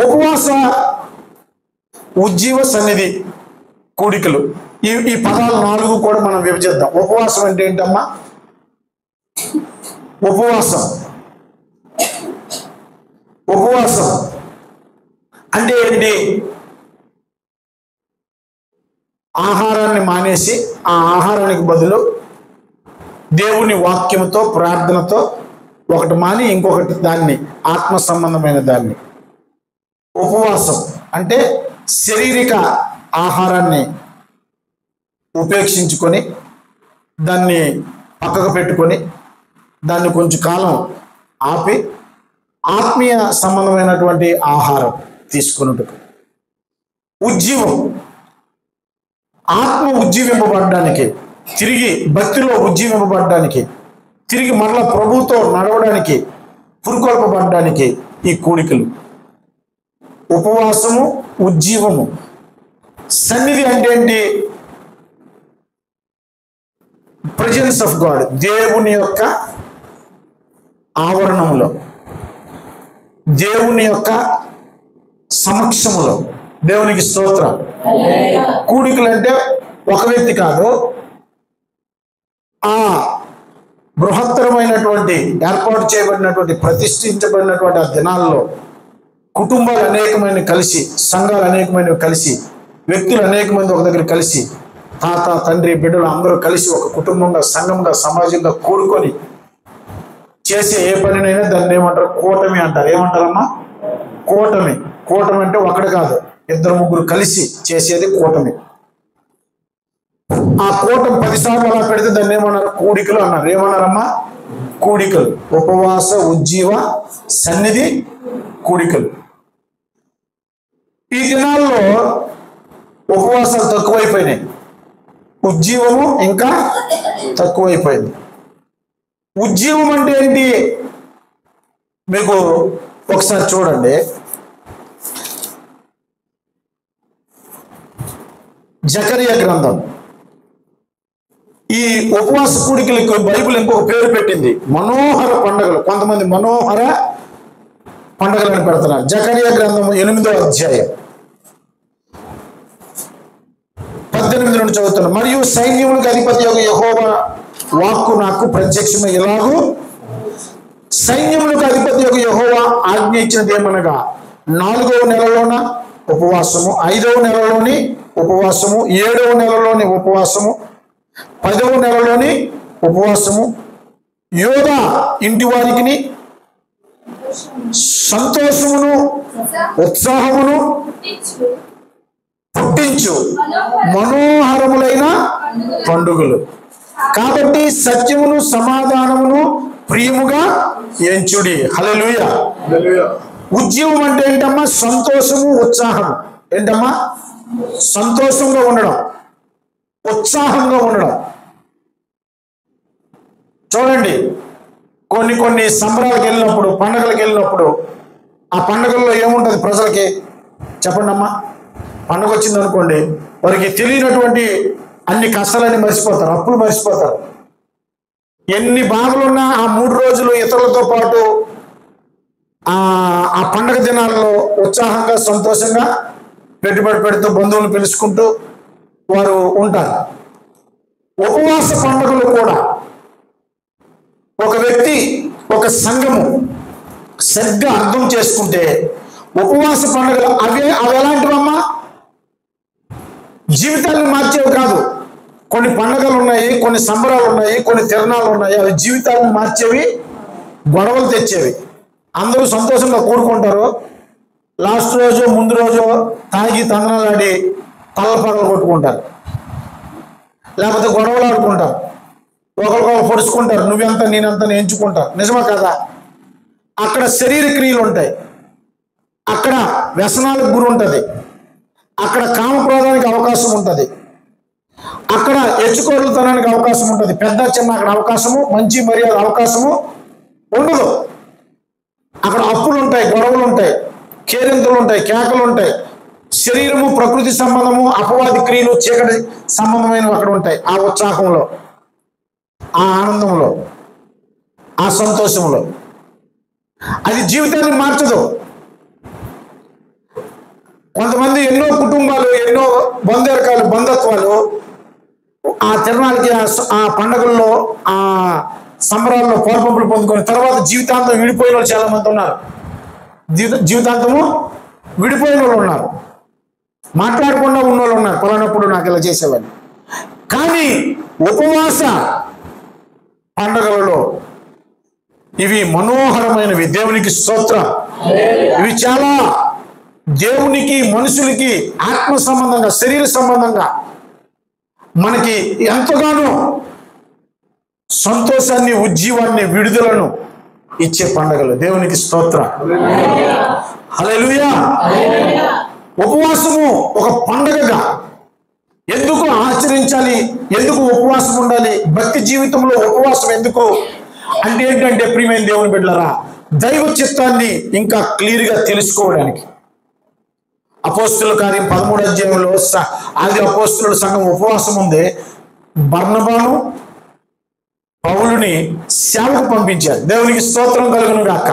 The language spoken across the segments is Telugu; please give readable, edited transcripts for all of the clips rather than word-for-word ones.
ఉపవాస ఉజ్జీవ సన్నిధి కూడికలు, ఈ పదాలు 4 కూడా మనం విభజిద్దాం. ఉపవాసం అంటే ఏంటమ్మా? ఉపవాసం అంటే ఏంటి? ఆహారాన్ని మానేసి ఆ ఆహారానికి బదులు దేవుని వాక్యంతో ప్రార్థనతో ఒకటి మాని ఇంకొకటి దాన్ని ఆత్మ సంబంధమైన దాన్ని. ఉపవాసం అంటే శారీరక ఆహారాన్ని ఉపేక్షించుకొని దాన్ని పక్కకు పెట్టుకొని దాన్ని కొంచెం కాలం ఆపి ఆత్మీయ సంబంధమైనటువంటి ఆహారం తీసుకున్నట్టు. ఉజ్జీవం, ఆత్మ ఉజ్జీవింపబడడానికి, తిరిగి భక్తిలో ఉజ్జీవింపబడడానికి, తిరిగి మరలా ప్రభువుతో నడవడానికి, పురుకొల్పబడడానికి ఈ కూడికలు. ఉపవాసము, ఉజ్జీవము. సన్నిధి అంటే ఏంటి? ప్రెజెన్స్ ఆఫ్ గాడ్, దేవుని యొక్క ఆవరణంలో, దేవుని యొక్క సమక్షములో. దేవునికి స్తోత్రం. కూడికలు అంటే ఒక వ్యక్తి కాదు, ఆ బృహత్తరమైనటువంటి ఏర్పాటు చేయబడినటువంటి ప్రతిష్ఠించబడినటువంటి ఆ దినాల్లో కుటుంబాలు అనేకమైన కలిసి, సంఘాలు అనేకమైనవి కలిసి, వ్యక్తులు అనేక మంది ఒక దగ్గర కలిసి, తాత తండ్రి బిడ్డలు అందరూ కలిసి ఒక కుటుంబంగా, సంఘంగా, సమాజంగా కూడుకొని చేసే ఏ పనినైనా దాన్ని ఏమంటారు? కూటమి అంటారు. ఏమంటారమ్మా? కూటమి. కూటమి అంటే ఒకటి కాదు, 2-3 కలిసి చేసేది కూటమి. ఆ కూటమి 10 సార్లు అలా పెడితే దాన్ని ఏమన్నారు? కూడికలు అన్నారు. ఏమన్నారమ్మా? కూడికలు. ఉపవాస ఉజ్జీవ సన్నిధి కూడికలు. ఈ దినాల్లో ఉపవాసాలు తక్కువైపోయినాయి, ఉజ్జీవము ఇంకా తక్కువైపోయింది. ఉజ్జీవం అంటే ఏంటి? మీకు ఒకసారి చూడండి, జకరియా గ్రంథం. ఈ ఉపవాస కూడికలకు బైబిల్ ఇంకొక పేరు పెట్టింది, మనోహర పండుగలు. కొంతమంది మనోహర పండుగలను పెడుతున్నారు. జకరియా గ్రంథం 8వ అధ్యాయం 18 నుండి చదువుతున్నాను. మరియు సైన్యములకు అధిపతి యెహోవా వాక్కు నాకు ప్రత్యక్షమై ఇలాగూ, సైన్యములకు అధిపతి యెహోవా ఆజ్ఞ ఇచ్చినది ఏమనగా, 4వ నెలలోన ఉపవాసము, 5వ నెలలోని ఉపవాసము, 7వ నెలలోని ఉపవాసము, 10వ నెలలోని ఉపవాసము, యోధా ఇంటి వారికి సంతోషమును ఉత్సాహమును పుట్టించు మనోహరములైన పండుగలు. కాబట్టి సత్యమును సమాధానమును ప్రియముగా ఎంచుడి. హల్లెలూయా. ఉజ్జీవం అంటే ఏంటమ్మా? సంతోషము, ఉత్సాహం. ఏంటమ్మా? సంతోషంగా ఉండడం, ఉత్సాహంగా ఉండడం. చూడండి, కొన్ని సంబరాలకు వెళ్ళినప్పుడు, పండుగలకు వెళ్ళినప్పుడు, ఆ పండుగల్లో ఏముంటుంది ప్రజలకి? చెప్పండి అమ్మా. పండుగ వచ్చింది అనుకోండి, వారికి తెలియనటువంటి అన్ని కష్టాలన్నీ మర్చిపోతారు, అప్పులు మర్చిపోతారు. ఎన్ని బాధలున్నా ఆ 3 రోజులు ఇతరులతో పాటు ఆ పండుగ దినాల్లో ఉత్సాహంగా, సంతోషంగా పెట్టుబడి పెడుతూ, బంధువులు పిలుచుకుంటూ వారు ఉంటారు. ఉపవాస పండుగలు కూడా ఒక వ్యక్తి, ఒక సంఘము సరిగ్గా అర్థం చేసుకుంటే, ఉపవాస పండుగలు అవి ఎలాంటివమ్మా? జీవితాలను మార్చేవి కాదు. కొన్ని పండుగలు ఉన్నాయి, కొన్ని సంబరాలు ఉన్నాయి, కొన్ని తిరణాలు ఉన్నాయి, అవి జీవితాలను మార్చేవి, గొడవలు తెచ్చేవి. అందరూ సంతోషంగా కూడుకుంటారు, లాస్ట్ రోజు ముందు రోజు తాగి తందనాలాడి తల్లపగలు కొట్టుకుంటారు, లేకపోతే గొడవలు ఆడుకుంటారు, ఒకరికొకరు పొడుచుకుంటారు, నువ్వెంత నేనెంత ఎంచుకుంటారు. నిజమా కదా? అక్కడ శరీర క్రియలు ఉంటాయి, అక్కడ వ్యసనాలకు గురి ఉంటుంది, అక్కడ కామక్రోధానికి అవకాశం ఉంటుంది, అక్కడ ఎచ్చుకోరుతనానికి అవకాశం ఉంటుంది. పెద్ద చిన్న అక్కడ అవకాశము, మంచి మర్యాద అవకాశము ఉండదు. అక్కడ అప్పులు ఉంటాయి, గొడవలు ఉంటాయి, కేరింతలు ఉంటాయి, కేకలు ఉంటాయి. శరీరము, ప్రకృతి సంబంధము, అపవాది క్రియలు, చీకటి సంబంధమైనవి అక్కడ ఉంటాయి. ఆ ఉత్సాహంలో, ఆ ఆనందంలో, ఆ సంతోషంలో. అది జీవితాన్ని మార్చదు. కొంతమంది ఎన్నో కుటుంబాలు, ఎన్నో బంధురకాలు, బంధత్వాలు ఆ తిరణాలకి, ఆ పండుగల్లో, ఆ సంబరాల్లో పాల్పంపులు పొందుకొని తర్వాత జీవితాంతం విడిపోయిన వాళ్ళు చాలా మంది ఉన్నారు. జీవితాంతము విడిపోయిన వాళ్ళు ఉన్నారు, మాట్లాడకుండా ఉన్న వాళ్ళు ఉన్నారు. పలానప్పుడు నాకు ఇలా చేసేవాళ్ళు. కానీ ఉపవాస పండుగలలో ఇవి మనోహరమైనవి. దేవునికి స్తోత్రం. ఇవి చాలా దేవునికి, మనుషులకి ఆత్మ సంబంధంగా, శరీర సంబంధంగా మనకి ఎంతగానో సంతోషాన్ని, ఉజ్జీవాన్ని, విడుదలను ఇచ్చే పండుగలు. దేవునికి స్తోత్రం. హల్లెలూయా. ఉపవాసము ఒక పండుగగా ఎందుకు ఆచరించాలి, ఎందుకు ఉపవాసం ఉండాలి, భక్తి జీవితంలో ఉపవాసం ఎందుకు అంటే ఏంటంటే, ప్రియమైన దేవుని బిడ్డలారా, దైవ చిత్తాన్ని ఇంకా క్లియర్గా తెలుసుకోవడానికి. అపోస్తుల కార్యం 13వ అధ్యాయంలో ఆది అపోస్తుల సంఘం ఉపవాసం ఉంది. బర్నబాను, పౌలుని సేవకు పంపించారు. దేవునికి స్తోత్రం కలుగును గాక.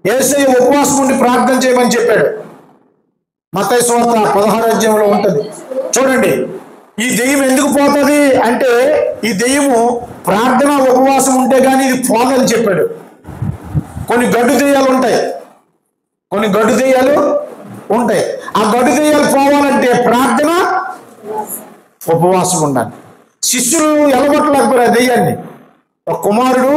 యేసయ్య ఉపవాసం ఉండి ప్రార్థన చేయమని చెప్పాడు. మత్తయి సువార్త 16వ అధ్యాయంలో ఉంటుంది. చూడండి, ఈ దెయ్యం ఎందుకు పోతుంది అంటే, ఈ దెయ్యము ప్రార్థన ఉపవాసం ఉంటే కానీ ఇది పోదని చెప్పాడు. కొన్ని గడ్డు దెయ్యాలు ఉంటాయి, కొన్ని గడ్డు దెయ్యాలు ఉంటాయి. ఆ గడ్డు దెయ్యాలు పోవాలంటే ప్రార్థన, ఉపవాసం ఉండాలి. శిష్యులు ఎలగొట్టలేకపోయారు ఆ దెయ్యాన్ని. ఒక కుమారుడు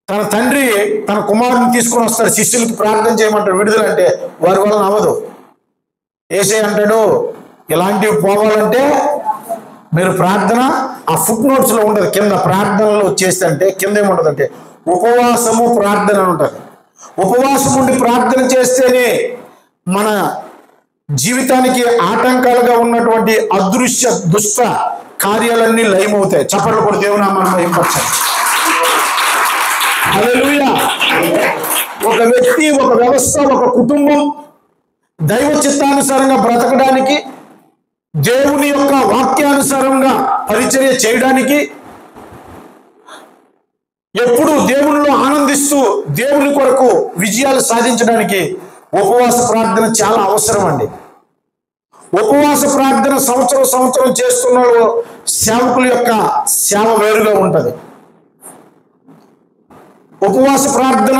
తన తండ్రి తన కుమారుని తీసుకొని వస్తాడు, శిష్యులకి ప్రార్థన చేయమంటాడు విడుదల అంటే, వారి వలన అవ్వదు. యేసయ్య అంటాడు, ఇలాంటివి పోవాలంటే మీరు ప్రార్థన, ఆ ఫుట్ నోట్స్ లో ఉండదు, కింద ప్రార్థనలో చేస్తే అంటే కింద ఏముంటదంటే ఉపవాసము ప్రార్థన అని ఉంటుంది. ఉపవాసం ఉండి ప్రార్థన చేస్తేనే మన జీవితానికి ఆటంకాలుగా ఉన్నటువంటి అదృశ్య దుష్ట కార్యాలన్నీ లయమవుతాయి. చప్పట్లు కూడా దేవుని నామమున మహిమపరచండి. హల్లెలూయా. ఒక వ్యక్తి, ఒక వ్యవస్థ, ఒక కుటుంబం దైవ చిత్తానుసారంగా బ్రతకడానికి, దేవుని యొక్క వాక్యానుసారంగా పరిచర్య చేయడానికి, ఎప్పుడు దేవునిలో ఆనందిస్తూ దేవుని కొరకు విజయాలు సాధించడానికి ఉపవాస ప్రార్థన చాలా అవసరం అండి. ఉపవాస ప్రార్థన సంవత్సరం చేస్తున్న సేవకుల యొక్క సేవ వేరుగా ఉంటుంది. ఉపవాస ప్రార్థన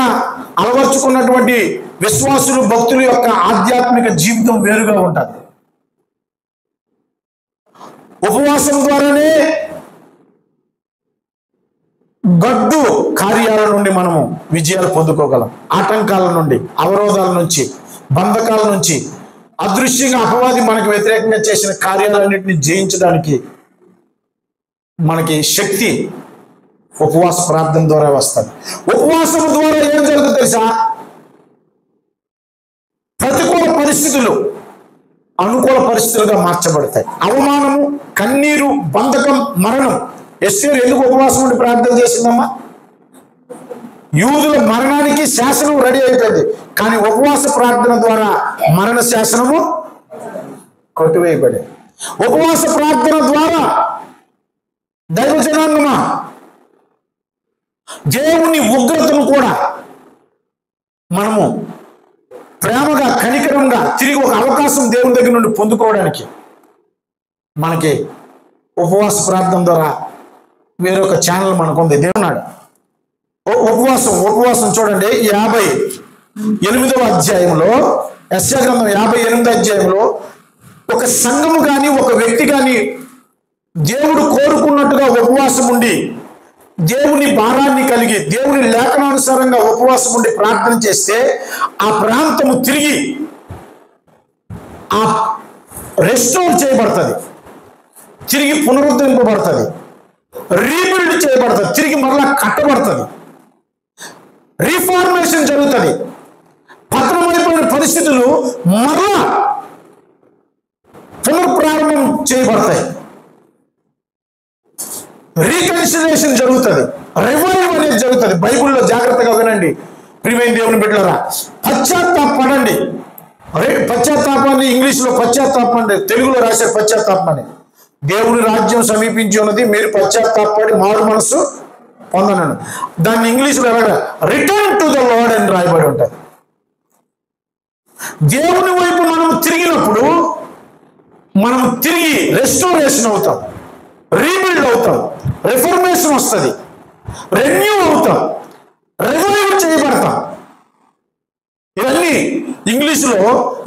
అలవర్చుకున్నటువంటి విశ్వాసులు, భక్తుల యొక్క ఆధ్యాత్మిక జీవితం వేరుగా ఉంటుంది. ఉపవాసం ద్వారానే గడ్డు కార్యాల నుండి మనము విజయాలు పొందుకోగలం. ఆటంకాల నుండి, అవరోధాల నుంచి, బంధకాల నుంచి, అదృశ్యంగా అపవాది మనకు వ్యతిరేకంగా చేసిన కార్యాలన్నింటినీ జయించడానికి మనకి శక్తి ఉపవాస ప్రార్థన ద్వారా వస్తుంది. ఉపవాసం ద్వారా ఏం జరుగుతుందో తెలుసా? ప్రతికూల పరిస్థితులు అనుకూల పరిస్థితులుగా మార్చబడతాయి. అవమానము, కన్నీరు, బంధకం, మరణం. ఎస్తేరు ఎందుకు ఉపవాసం ఉండి ప్రార్థన చేసిందమ్మా? యూదుల మరణానికి శాసనం రెడీ అయిపోయింది, కానీ ఉపవాస ప్రార్థన ద్వారా మరణ శాసనము కొట్టివేయబడింది. ఉపవాస ప్రార్థన ద్వారా దైవ జనాంగమా, దేవుని ఉగ్రతను కూడా మనము ప్రేమగా, కనికరంగా తిరిగి ఒక అవకాశం దేవుని దగ్గర నుండి పొందుకోవడానికి మనకి ఉపవాస ప్రార్థన ద్వారా వేరొక ఛానల్ మనకుంది. దేవునాడు ఉపవాసం చూడండి, 58వ అధ్యాయంలో, యెషయా గ్రంథం 58వ అధ్యాయంలో ఒక సంఘము కానీ, ఒక వ్యక్తి కానీ దేవుడు కోరుకున్నట్టుగా ఉపవాసం ఉండి, దేవుని భారాన్ని కలిగి, దేవుని లేఖనానుసారంగా ఉపవాసం ఉండి ప్రార్థన చేస్తే ఆ ప్రాంతము తిరిగి రెస్టోర్ చేయబడుతుంది, తిరిగి పునరుద్ధరింపబడుతుంది, రీబిల్డ్ చేయబడుతుంది, తిరిగి మరలా కట్టబడుతుంది, రీఫార్మేషన్ జరుగుతుంది. పతనమైపోయిన పరిస్థితులు మరలా పునఃప్రారంభం చేయబడతాయి, రీకన్సిలేషన్ జరుగుతుంది, రివైవ్ అనేది జరుగుతుంది. బైబిల్లో జాగ్రత్తగా వినండి ప్రియమైన దేవుని బిడ్డలారా. పశ్చాత్తాపడండి. పశ్చాత్తాపాన్ని ఇంగ్లీష్లో పశ్చాత్తాపం అంటే, తెలుగులో రాశారు పశ్చాత్తాపం అని. దేవుని రాజ్యం సమీపించి ఉన్నది, మీరు పశ్చాత్తాపడి మారు మనసు పొందనను. దాన్ని ఇంగ్లీష్లో ఎలాగా రిటర్న్ టు ద లార్డ్ అని రాయబడి ఉంటుంది. దేవుని వైపు మనం తిరిగినప్పుడు మనం తిరిగి రెస్టోరేషన్ అవుతాం, రీబిల్డ్ అవుతాం, రిఫర్మేషన్ వస్తుంది, రెన్యూ అవుతాం, రివైవ్ చేయబడతాం. ఇవన్నీ ఇంగ్లీషులో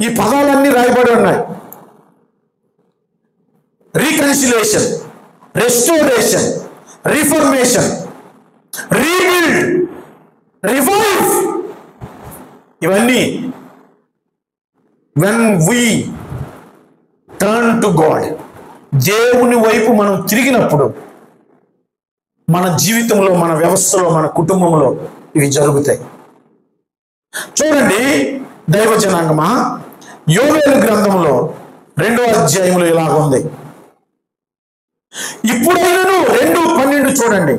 ఈ పదాలన్నీ రాయబడి ఉన్నాయి. Reconciliation, restoration, reformation, rebuild, revive. ఇవన్నీ when we turn to God, దేవుని వైపు మనం తిరిగినప్పుడు మన జీవితంలో, మన వ్యవస్థలో, మన కుటుంబంలో ఇవి జరుగుతాయి. చూడండి దైవ జనాంగమా, యోవేలు గ్రంథంలో 2వ అధ్యాయంలో ఇలాగ ఉంది. ఇప్పుడైనను 2:12 చూడండి.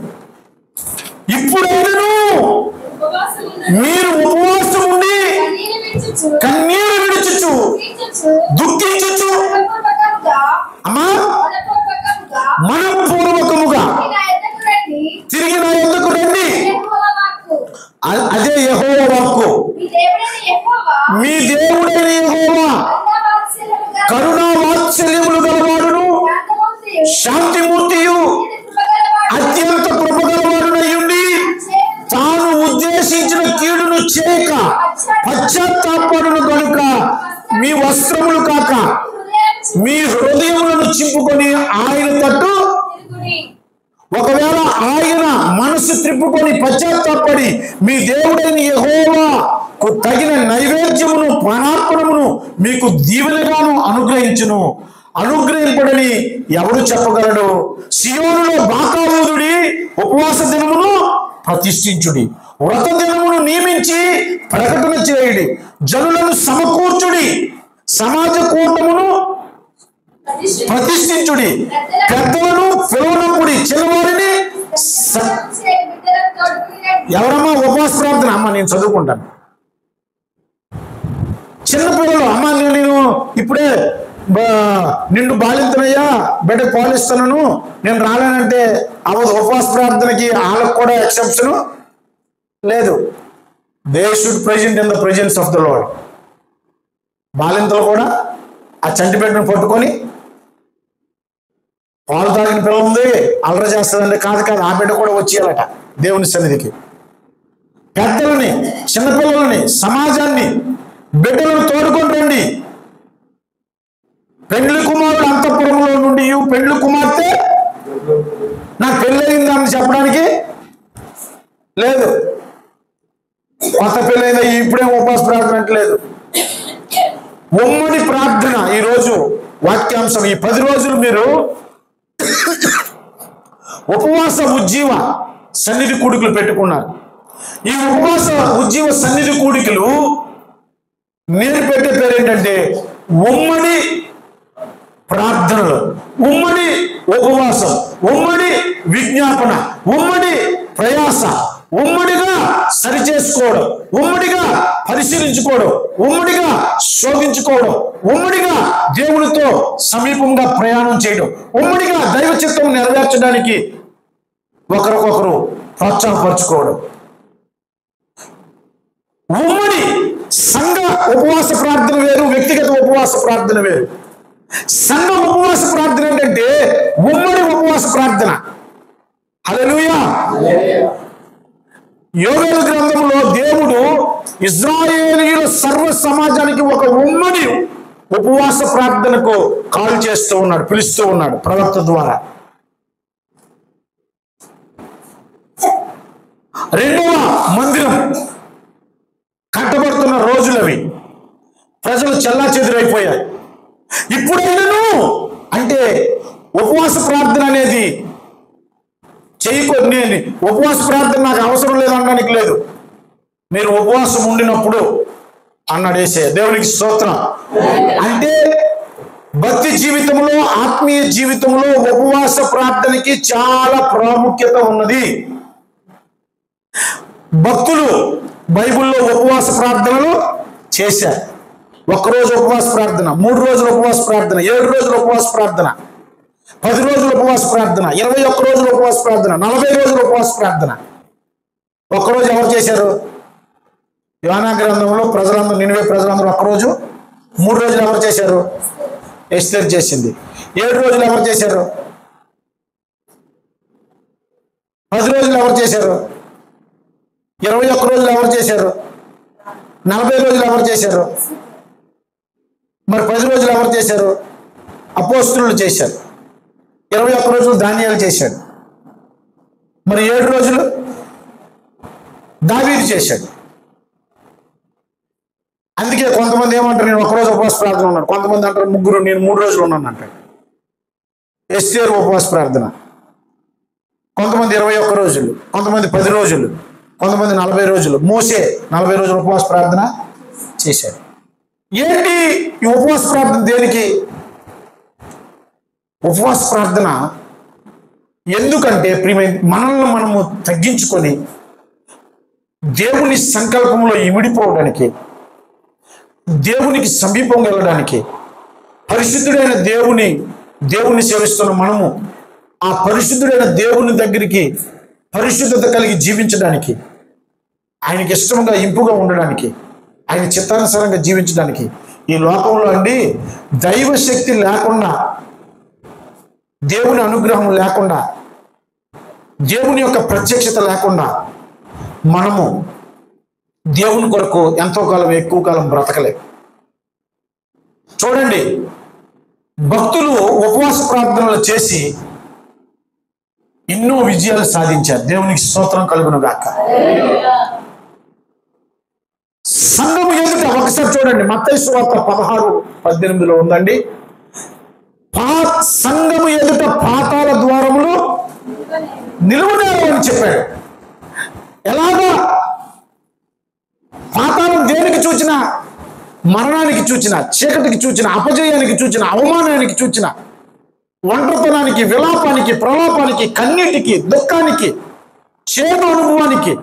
ఇప్పుడైనను మీరు ఉపవాసం ఉండి కన్నీరు విడుచుచు దుఃఖించుచు అమ్మా మనపూర్వకముగా తిరిగి నా యొద్దకు రండి. అదే యెహోవా వాక్కు. మీ దేవుడైన యెహోవా కరుణా వాత్సల్యములు గలవాడును శాంతిమూర్తియు అత్యంత కృపగలవాడునయ్యుండి తాను ఉద్దేశించిన కీడును చేయక పశ్చాత్తాపడును కనుక మీ వస్త్రములు కాక మీ హృదయములను చింపుకొని ఆయన తట్టు. ఒకవేళ ఆయన మనసు త్రిప్పుకొని పశ్చాత్తాపడి మీ దేవుడైన యెహోవాకు తగిన నైవేద్యమును ప్రాణార్పణమును మీకు దీవెనగాను అనుగ్రహించును. అనుగ్రహింపడని ఎవడు చెప్పగలడు? సియోనులో బాకావూదుడి, ఉపవాస దినమును ప్రతిష్ఠించుడి, వ్రత దినమును నియమించి ప్రకటన చేయుడి, జనులను సమకూర్చుడి, సమాజ కూటమును ప్రతిష్ఠించుడి, పెద్దలను పిలువనప్పుడి, చిన్నవారిని. ఎవరమ్మా ఉపవాస ప్రార్థన? అమ్మ నేను చదువుకుంటాను. చిన్నపిల్లలు, అమ్మ నేను ఇప్పుడే నిండు బాలింతనయ్యా, బిడ్డ పాలిస్తున్నాను, నేను రాలేనంటే అవదు. ఉపవాస ప్రార్థనకి వాళ్ళకు కూడా ఎక్సెప్షన్ లేదు. They should present in the presence of the Lord. బాలింతలు కూడా ఆ చంటి బిడ్డను పట్టుకొని, పాలు తాగిన పిల్ల ఉంది అల్లరి చేస్తుందండి, కాదు ఆ బిడ్డ కూడా వచ్చేయాలట దేవుని సన్నిధికి. పెద్దలని, చిన్నపిల్లలని, సమాజాన్ని, బిడ్డలను తోడుకొని రండి. పెండ్లి కుమారుడు అంతఃపురంలో నుండి పెండ్లి కుమార్తె నాకు పెళ్ళయిందని చెప్పడానికి లేదు. కొత్త పెళ్ళైందా ఇప్పుడే ఉపవాస ప్రార్థన అంటలేదు. ఉమ్మడి ప్రార్థన. ఈరోజు వాక్యాంశం, ఈ 10 రోజులు మీరు ఉపవాస ఉజ్జీవ సన్నిధి కూడికలు పెట్టుకున్నారు. ఈ ఉపవాస ఉజ్జీవ సన్నిధి కూడికలు నేను పెట్టే పేరు ఏంటంటే ఉమ్మడి ప్రార్థనలు, ఉమ్మడి ఉపవాసం, ఉమ్మడి విజ్ఞాపన, ఉమ్మడి ప్రయాస, ఉమ్మడిగా సరిచేసుకోవడం, ఉమ్మడిగా పరిశీలించుకోవడం, ఉమ్మడిగా శోధించుకోవడం, ఉమ్మడిగా దేవునితో సమీపంగా ప్రయాణం చేయడం, ఉమ్మడిగా దైవ చిత్తం నెరవేర్చడానికి ఒకరికొకరు ప్రోత్సాహపరచుకోవడం. ఉమ్మడి సంఘ ఉపవాస ప్రార్థన వేరు, వ్యక్తిగత ఉపవాస ప్రార్థన వేరు. సంఘ ఉపవాస ప్రార్థన ఏంటంటే ఉమ్మడి ఉపవాస ప్రార్థన. హల్లెలూయా. యోవేలు గ్రంథంలో దేవుడు ఇశ్రాయేలీయుల సర్వ సమాజానికి ఒక ఉమ్మడి ఉపవాస ప్రార్థనకు కాల్ చేస్తూ ఉన్నాడు, పిలుస్తూ ఉన్నాడు ప్రవక్త ద్వారా. 2వ మందిరం కట్టబడుతున్న రోజులవి. ప్రజలు చెల్లాచెదురైపోయాయి. ఇప్పుడైనను అంటే ఉపవాస ప్రార్థన అనేది చేయకొని, ఉపవాస ప్రార్థన నాకు అవసరం లేదు అనడానికి లేదు. మీరు ఉపవాసం ఉండినప్పుడు అన్నాడు యేసయ్య. దేవునికి స్తోత్రం. అంటే భక్తి జీవితంలో, ఆత్మీయ జీవితంలో ఉపవాస ప్రార్థనకి చాలా ప్రాముఖ్యత ఉన్నది. భక్తులు బైబిల్లో ఉపవాస ప్రార్థనలు చేశారు. 1 రోజు ఉపవాస ప్రార్థన, 3 రోజుల ఉపవాస ప్రార్థన, 7 రోజుల ఉపవాస ప్రార్థన, 10 రోజుల ఉపవాస ప్రార్థన, 21 రోజుల ఉపవాస ప్రార్థన, 40 రోజుల ఉపవాస ప్రార్థన. 1 రోజు ఎవరు చేశారు? యోనా గ్రంథంలో ప్రజలందరూ, నినివే ప్రజలందరూ ఒక్కరోజు, 3 రోజులు ఎవరు చేశారు? ఎస్తేరు చేసింది. 7 రోజులు ఎవరు చేశారు? 10 రోజులు ఎవరు చేశారు? 21 రోజులు ఎవరు చేశారు? 40 రోజులు ఎవరు చేశారు? మరి 10 రోజులు ఎవరు చేశారు? అపోస్తలులు చేశారు. 21 రోజులు దానియేలు చేశాడు. మరి 7 రోజులు దావీదు చేశాడు. అందుకే కొంతమంది ఏమంటారు, నేను 1 రోజు ఉపవాస ప్రార్థన ఉన్నాను. కొంతమంది అంటారు ముగ్గురు, నేను 3 రోజులు ఉన్నాను అంటాడు. ఎస్తేరు ఉపవాస ప్రార్థన. కొంతమంది 21 రోజులు, కొంతమంది 10 రోజులు, కొంతమంది 40 రోజులు. మోసే 40 రోజులు ఉపవాస ప్రార్థన చేశాడు. ఏంటి ఈ ఉపవాస ప్రార్థన? దేనికి ఉపవాస ప్రార్థన? ఎందుకంటే మనల్ని మనము తగ్గించుకొని దేవుని సంకల్పంలో ఇమిడిపోవడానికి, దేవునికి సమీపంగా వెళ్ళడానికి, పరిశుద్ధుడైన దేవుని సేవిస్తున్న మనము ఆ పరిశుద్ధుడైన దేవుని దగ్గరికి పరిశుద్ధత కలిగి జీవించడానికి, ఆయనకి ఇష్టంగా ఇంపుగా ఉండడానికి, ఆయన చిత్తానుసారంగా జీవించడానికి. ఈ లోకంలో అండి దైవశక్తి లేకుండా, దేవుని అనుగ్రహం లేకుండా, దేవుని యొక్క ప్రత్యక్షత లేకుండా మనము దేవుని కొరకు ఎంతో కాలం, ఎక్కువ కాలం బ్రతకలేము. చూడండి, భక్తులు ఉపవాస ప్రార్థనలు చేసి ఎన్నో విజయాలు సాధించారు. దేవునికి స్తోత్రం కలుగును గాక. సంఘము ఎదుట ఒకసారి చూడండి, మత్తయి సువార్త 16:18 ఉందండి. సంఘము ఎదుట పాతాళ ద్వారములు నిలువునేరు అని చెప్పాడు. ఎలాగా? పాతాళం దేనికి చూచినా, మరణానికి చూచిన, చీకటికి చూచిన, అపజయానికి చూచిన, అవమానానికి చూచిన, ఒంటరితనానికి, విలాపానికి, ప్రలాపానికి, కన్నీటికి, దుఃఖానికి, చేదు అనుభవానికి,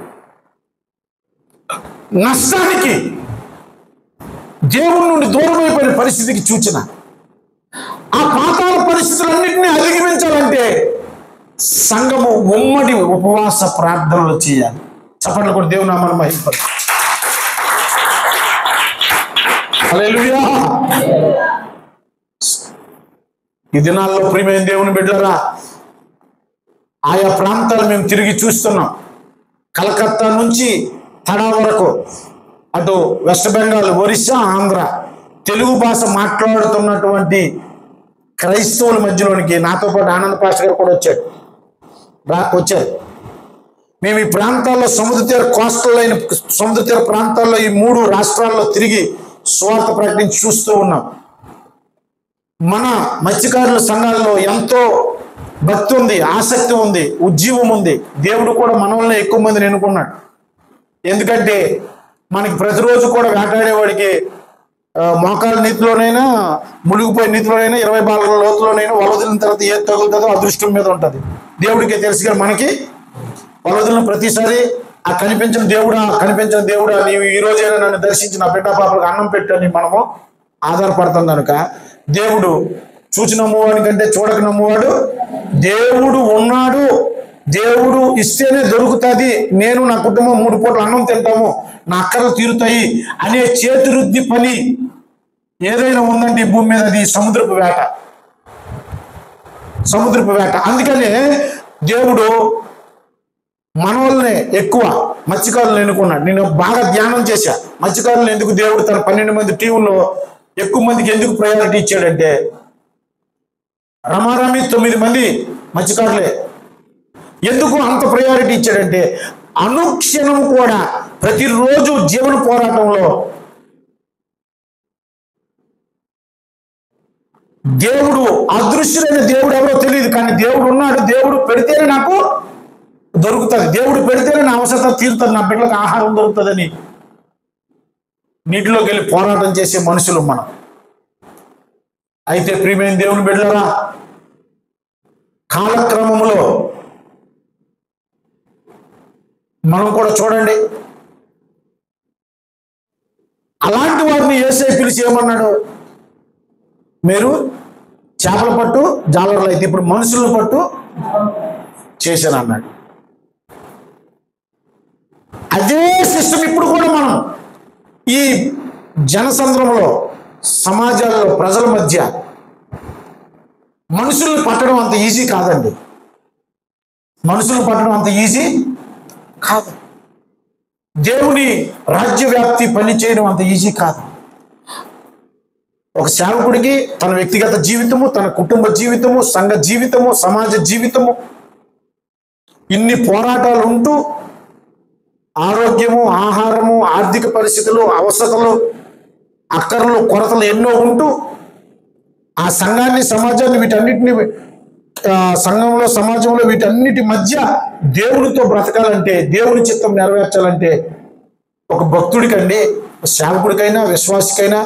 నష్టానికి, దేవుని నుండి దూరమైపోయిన పరిస్థితికి చూచిన ఆ పాతాళ పరిస్థితులన్నింటినీ అధిగమించాలంటే సంఘము ఉమ్మడి ఉపవాస ప్రార్థనలు చేయాలి. చప్పట్లు కూడా దేవుని నామమున మహిమపరచు. హల్లెలూయా. ఈ దినాల్లో ప్రియమైన దేవుని బిడ్డలారా, ఆయా ప్రాంతాలు మేము తిరిగి చూస్తున్నాం. కలకత్తా నుంచి తడా వరకు, అటు వెస్ట్ బెంగాల్, ఒరిస్సా, ఆంధ్ర, తెలుగు భాష మాట్లాడుతున్నటువంటి క్రైస్తవుల మధ్యలోనికి నాతో పాటు ఆనంద్ పాస్టర్ గారు కూడా వచ్చారు. మేము ఈ ప్రాంతాల్లో సముద్ర తీర ప్రాంతాల్లో ఈ 3 రాష్ట్రాల్లో తిరిగి సువార్త ప్రకటించి చూస్తూ ఉన్నాం. మన మత్స్యకారుల సంఘాల్లో ఎంతో భక్తి ఉంది, ఆసక్తి ఉంది, ఉజ్జీవం ఉంది. దేవుడు కూడా మన వల్ల ఎక్కువ మందిని ఎన్నుకున్నాడు. ఎందుకంటే మనకి ప్రతిరోజు కూడా వేటాడేవాడికి మోకాల నీతిలోనైనా, మునిగిపోయే నీతిలోనైనా, 20 బాల లోతులోనైనా వలవదిలిన తర్వాత ఏది తగులుతుందో అదృష్టం మీద ఉంటుంది. దేవుడికి తెలుసు కదా, మనకి వలవదిలిన ప్రతిసారి ఆ కనిపించిన దేవుడా నీవు ఈ రోజైనా నన్ను దర్శించి నా బిడ్డ పాపలకు అన్నం పెట్టని మనము ఆధారపడతాం కనుక, దేవుడు చూచి నమ్మువాడి కంటే చూడక నమ్మువాడు. దేవుడు ఉన్నాడు, దేవుడు ఇస్తేనే దొరుకుతుంది, నేను నా కుటుంబం 3 పూటలు అన్నం తింటాము, నా అక్కలు తీరుతాయి అనే చేతిరుద్ది పని ఏదైనా ఉందంటే ఈ భూమి మీద అది సముద్రపు వేట. అందుకనే దేవుడు మన వల్లనే ఎక్కువ మత్స్యకారులను ఎన్నుకున్నాడు. నేను బాగా ధ్యానం చేశా, మత్స్యకారులు ఎందుకు దేవుడు తన 12 మంది టీంలో ఎక్కువ మందికి ఎందుకు ప్రయారిటీ ఇచ్చాడంటే, రమారమి 9 మంది మత్స్యకారులే. ఎందుకు అంత ప్రయారిటీ ఇచ్చాడంటే, అనుక్షణం కూడా ప్రతిరోజు జీవన పోరాటంలో దేవుడు, అదృశ్యుడైన దేవుడు ఎవరో తెలియదు, కానీ దేవుడు ఉన్నాడు. దేవుడు పెడితేనే నాకు దొరుకుతుంది, దేవుడు పెడితేనే నా అవసరం తీరుతుంది, నా బిడ్డలకు ఆహారం దొరుకుతుందని నీటిలోకి వెళ్ళి పోరాటం చేసే మనుషులు మనం. అయితే ప్రియమైన దేవుని బిడ్డలారా, కాలక్రమంలో మనం కూడా చూడండి, అలాంటి వారిని యేసయ్య పిలిచి ఏమన్నాడు? మీరు చేపల పట్టు జాలర్లు అయితే ఇప్పుడు మనుషులను పట్టు చేశాను అన్నాడు. అదే సిస్టమ్ ఇప్పుడు కూడా మనం ఈ జనసంద్రంలో, సమాజాల్లో, ప్రజల మధ్య మనుషుల్ని పట్టడం అంత ఈజీ కాదండి. మనుషులను పట్టడం అంత ఈజీ కాదు. దేవుని రాజ్య వ్యాప్తి పని చేయడం అంత ఈజీ కాదు. ఒక సేవకుడికి తన వ్యక్తిగత జీవితము, తన కుటుంబ జీవితము, సంఘ జీవితము, సమాజ జీవితము, ఇన్ని పోరాటాలు ఉంటూ ఆరోగ్యము, ఆహారము, ఆర్థిక పరిస్థితులు, అవసరతలు, అక్కర్లు, కొరతలు ఎన్నో ఉంటూ ఆ సంఘాన్ని, సమాజాన్ని, వీటన్నిటిని సంఘంలో, సమాజంలో వీటన్నిటి మధ్య దేవునితో బ్రతకాలంటే, దేవుని చిత్తం నెరవేర్చాలంటే ఒక భక్తుడికండి, సేవకుడికైనా, విశ్వాసికైనా,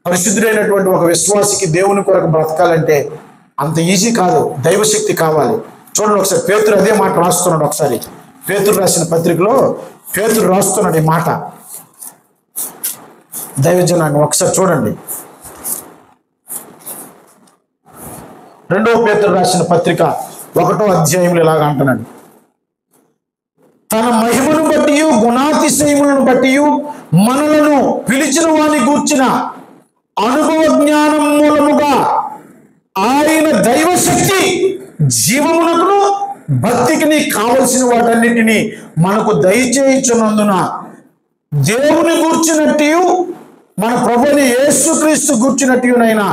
పరిశుద్ధుడైనటువంటి ఒక విశ్వాసికి దేవుని కొరకు బ్రతకాలంటే అంత ఈజీ కాదు. దైవశక్తి కావాలి. చూడండి ఒకసారి, పేతురు అదే మాట రాస్తున్నాడు. ఒకసారి పేతురు రాసిన పత్రికలో పేతురు రాస్తున్నాడు ఈ మాట. దైవజనాన్ని ఒకసారి చూడండి. 2వ పేతురు రాసిన పత్రిక 1వ అధ్యాయంలో ఇలాగా అంటున్నాడు: తన మహిమను బట్టి, గుణాతిశయములను బట్టి మనలను పిలిచిన వాని గూర్చిన అనుభవ జ్ఞానం మూలముగా ఆయన దైవశక్తి జీవమునకును భక్తికి కావలసిన వాటన్నిటినీ మనకు దయచేయుచున్నందున దేవుని గూర్చినట్టు, మన ప్రభుని యేసుక్రీస్తు గూర్చినట్టునైనా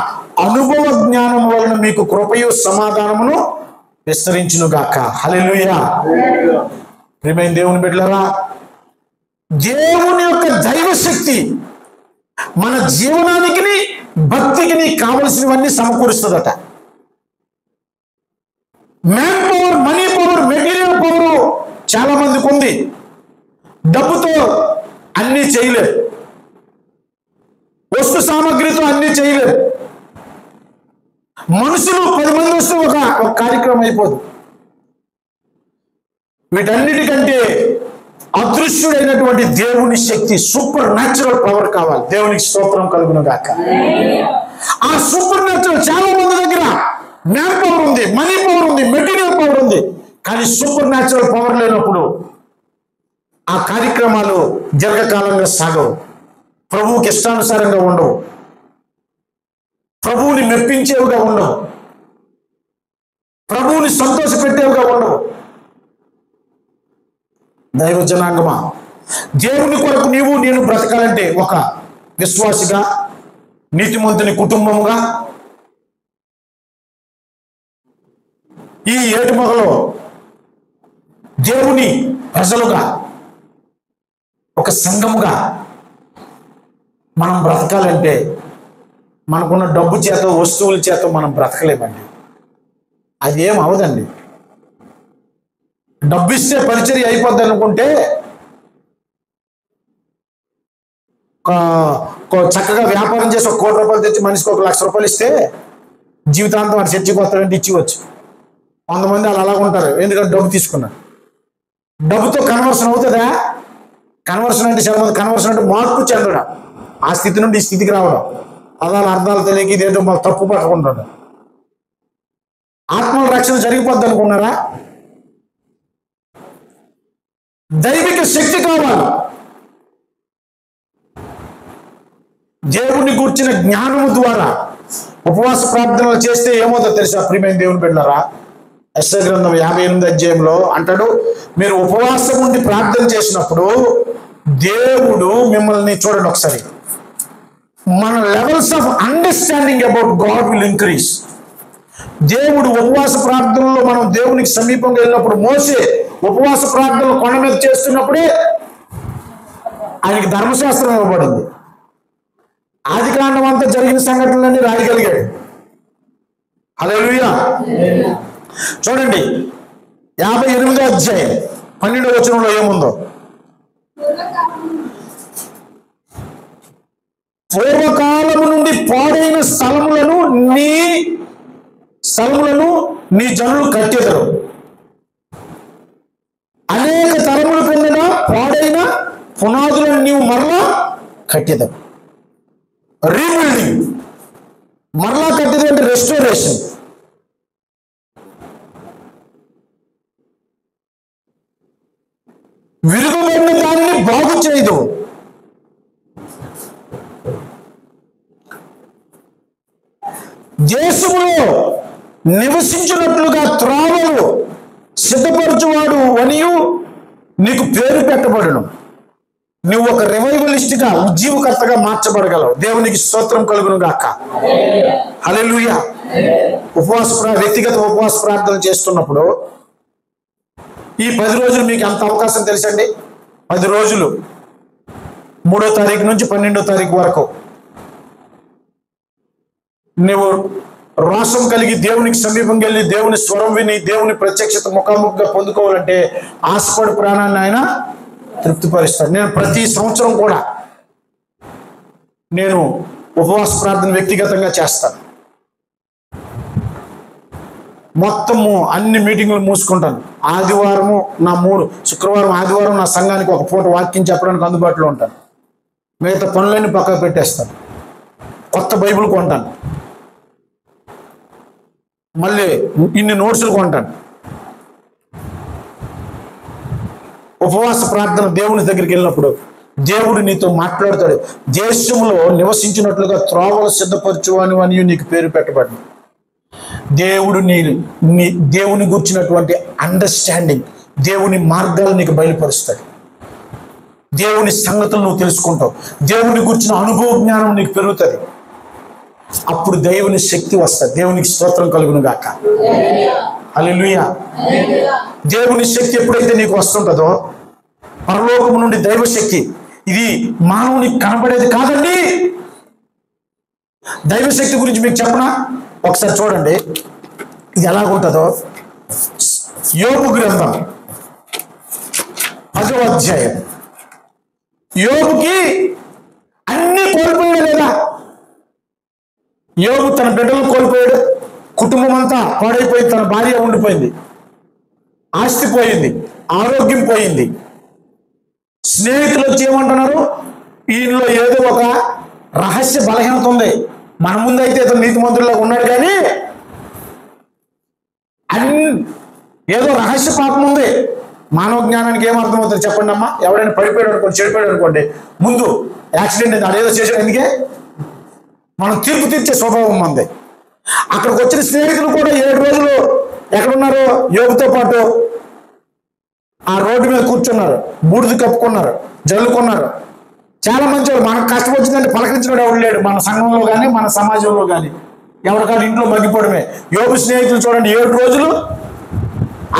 అనుభవ జ్ఞానం వలన మీకు కృపయు సమాధానమును విస్తరించునుగాక. హల్లెలూయా. ప్రియమైన దేవుని బిడ్డలారా, దేవుని యొక్క దైవశక్తి మన జీవనానికి, భక్తికి కావలసినవన్నీ సమకూరుస్తుందట. Man power, money power, material power చాలా మందికి ఉంది. డబ్బుతో అన్నీ చేయలేరు, వస్తు సామగ్రితో అన్నీ చేయలేరు. మనుషులు 10 మంది వస్తే ఒక కార్యక్రమం అయిపోదు. వీటన్నిటికంటే అదృశ్యుడైనటువంటి దేవుని శక్తి, సూపర్ న్యాచురల్ పవర్ కావాలి. దేవునికి స్తోత్రం కలుగును గాక. ఆ సూపర్ న్యాచురల్ చాలా మంది దగ్గర మ్యాన్ పవర్ ఉంది, మనీ పవర్ ఉంది, మెటీరియల్ పవర్ ఉంది, కానీ సూపర్ న్యాచురల్ పవర్ లేనప్పుడు ఆ కార్యక్రమాలు దీర్ఘకాలంగా సాగవు, ప్రభువుకి ఇష్టానుసారంగా ఉండవు, ప్రభువుని మెప్పించేవిగా ఉండవు, ప్రభువుని సంతోషపెట్టేవిగా ఉండవు. దైవ జనాంగమా, దేవుని కొరకు నీవు నేను బ్రతకాలంటే ఒక విశ్వాసిగా, నీతిమంతుని కుటుంబముగా, ఈ ఏటుమగలో దేవుని ప్రజలుగా, ఒక సంఘముగా మనం బ్రతకాలంటే మనకున్న డబ్బు చేత, వస్తువుల చేత మనం బ్రతకలేమండి. అది ఏం అవదండి. డబ్బు ఇస్తే పరిచర్య అయిపోద్ది అనుకుంటే చక్కగా వ్యాపారం చేసి 1 కోటి రూపాయలు తెచ్చి మనిషికి 1 లక్ష రూపాయలు ఇస్తే జీవితాంతం వాడు చర్చికి వస్తాడంటే ఇచ్చివచ్చు. 100 మంది అలా అలాగ ఉంటారు, ఎందుకంటే డబ్బు తీసుకున్నారు. డబ్బుతో కన్వర్షన్ అవుతుందా? కన్వర్షన్ అంటే చాలా మంది కన్వర్షన్ అంటే మార్పు చెందడం, ఆ స్థితి నుండి ఈ స్థితికి రావడం, అర్థాలు తెలియక ఇదేంటో మాకు తప్పు పట్టుకుంటాడు. ఆత్మల రక్షణ జరిగిపోద్ది అనుకున్నారా? దైవిక శక్తి కావాలి. దేవుని గూర్చిన జ్ఞానము ద్వారా ఉపవాస ప్రార్థనలు చేస్తే ఏమవుతుందో తెలుసా ప్రియమైన దేవుని బిడ్డలారా? యెషయా గ్రంథం 58 అధ్యాయంలో అంటాడు, మీరు ఉపవాసం ఉండి ప్రార్థన చేసినప్పుడు దేవుడు మిమ్మల్ని, చూడండి ఒకసారి, మన levels of understanding about God will increase. దేవుడు ఉపవాస ప్రార్థనలో మనం దేవునికి సమీపంగా వెళ్ళినప్పుడు, మోసే ఉపవాస ప్రార్థనలు కొండ మీద చేస్తున్నప్పుడే ఆయనకి ధర్మశాస్త్రం ఇవ్వబడింది. ఆదికాండం అంతా జరిగిన సంఘటనలన్నీ రాయగలిగాడు. హల్లెలూయా. చూడండి 58వ అధ్యాయం 12వ వచనంలో ఏముందో, పూర్వకాలము నుండి పాడైన స్థలములను నీ జనులు కట్టెదరు, అనేక తరములు పొందిన పాడైన పునాదులను నీవు మరలా కట్టెదరు. రీబిల్డింగ్, మరలా కట్టేది అంటే రెస్టోరేషన్. విరుగుబడిన దానిని బాగు చేయదు. దేశములో నివసించినట్లుగా త్రోవలు సిద్ధపరచువాడు అనియు నీకు పేరు పెట్టబడును. నువ్వు ఒక రివైవలిస్ట్గా, ఉజ్జీవకర్తగా మార్చబడగలవు. దేవునికి స్తోత్రం కలుగును గాక. హల్లెలూయా. వ్యక్తిగత ఉపవాస ప్రార్థన చేస్తున్నప్పుడు ఈ 10 రోజులు మీకు ఎంత అవకాశం తెలుసండి? 10 రోజులు 3వ తారీఖు నుంచి 12వ తారీఖు వరకు నువ్వు రోషం కలిగి దేవునికి సమీపంగా వెళ్ళి దేవుని స్వరం విని దేవుని ప్రత్యక్షత ముఖాముఖిగా పొందుకోవాలంటే ఆశపడి ప్రాణాన్ని ఆయన తృప్తిపరుస్తాడు. నేను ప్రతి సంవత్సరం కూడా నేను ఉపవాస ప్రార్థన వ్యక్తిగతంగా చేస్తాను. మొత్తము అన్ని మీటింగులు మూసుకుంటాను. ఆదివారము నా 3, శుక్రవారం ఆదివారం నా సంఘానికి ఒక పూట వాక్యం చెప్పడానికి అందుబాటులో ఉంటాను. మిగతా పనులన్నీ పక్కకు పెట్టేస్తాను. కొత్త బైబిల్ కొంటాను, మళ్ళీ ఇన్ని నోట్సులు కొంటాను. ఉపవాస ప్రార్థన దేవుని దగ్గరికి వెళ్ళినప్పుడు దేవుడు నీతో మాట్లాడతాడు. దేశంలో నివసించినట్లుగా త్రోవలు సిద్ధపరచు అని నీకు పేరు పెట్టబడి, దేవుడు దేవుని గురించినటువంటి అండర్స్టాండింగ్, దేవుని మార్గాలు నీకు బయలుపరుస్తాడు. దేవుని సంగతులు నువ్వు తెలుసుకుంటావు. దేవుని గురించిన అనుభవ జ్ఞానం నీకు పెరుగుతుంది. అప్పుడు దేవుని శక్తి వస్తుంది. దేవునికి స్తోత్రం కలుగును గాక. హల్లెలూయా. దేవుని శక్తి ఎప్పుడైతే నీకు వస్తుంటుందో, పరలోకము నుండి దైవశక్తి, ఇది మానవునికి కనబడేది కాదండి. దైవశక్తి గురించి మీకు చెప్పనా? ఒకసారి చూడండి ఇది ఎలాగుంటుందో. యోబు గ్రంథం 10వ అధ్యాయం. యోబుకి అన్ని కోల్పోయాడు లేదా? యోబు తన బిడ్డలు కోల్పోయాడు, కుటుంబం అంతా పాడైపోయింది, తన భార్య ఉండిపోయింది, ఆస్తి పోయింది, ఆరోగ్యం పోయింది. స్నేహితులు వచ్చి ఏమంటున్నారు, ఈయనలో ఏదో ఒక రహస్య బలహీనత ఉంది. మన ముందైతే ఇతను నీతిమంతుడిలో ఉన్నాడు, కానీ ఏదో రహస్య పాపం ఉంది. మానవ జ్ఞానానికి ఏమర్థమవుతుంది చెప్పండి అమ్మా? ఎవడైనా పడిపోయాడు అనుకోండి, చెడిపోయాడు అనుకోండి, ముందు యాక్సిడెంట్ అయింది, అదేదో చేసాడు, ఎందుకే మనం తీర్పు తీర్చే స్వభావం ఉంది. అక్కడికి వచ్చిన స్నేహితులు కూడా 7 రోజులు ఎక్కడున్నారు? యోగుతో పాటు ఆ రోడ్డు మీద కూర్చున్నారు, బూడిద కప్పుకున్నారు, జల్లుకున్నారు. చాలా మంచి వాళ్ళు. మనకు కష్టం వచ్చిందంటే పలకరించడం ఎవరు లేడు మన సంఘంలో కానీ మన సమాజంలో కానీ. ఎవరికాడు ఇంట్లో మగ్గిపోవడమే. యోగు స్నేహితులు చూడండి, 7 రోజులు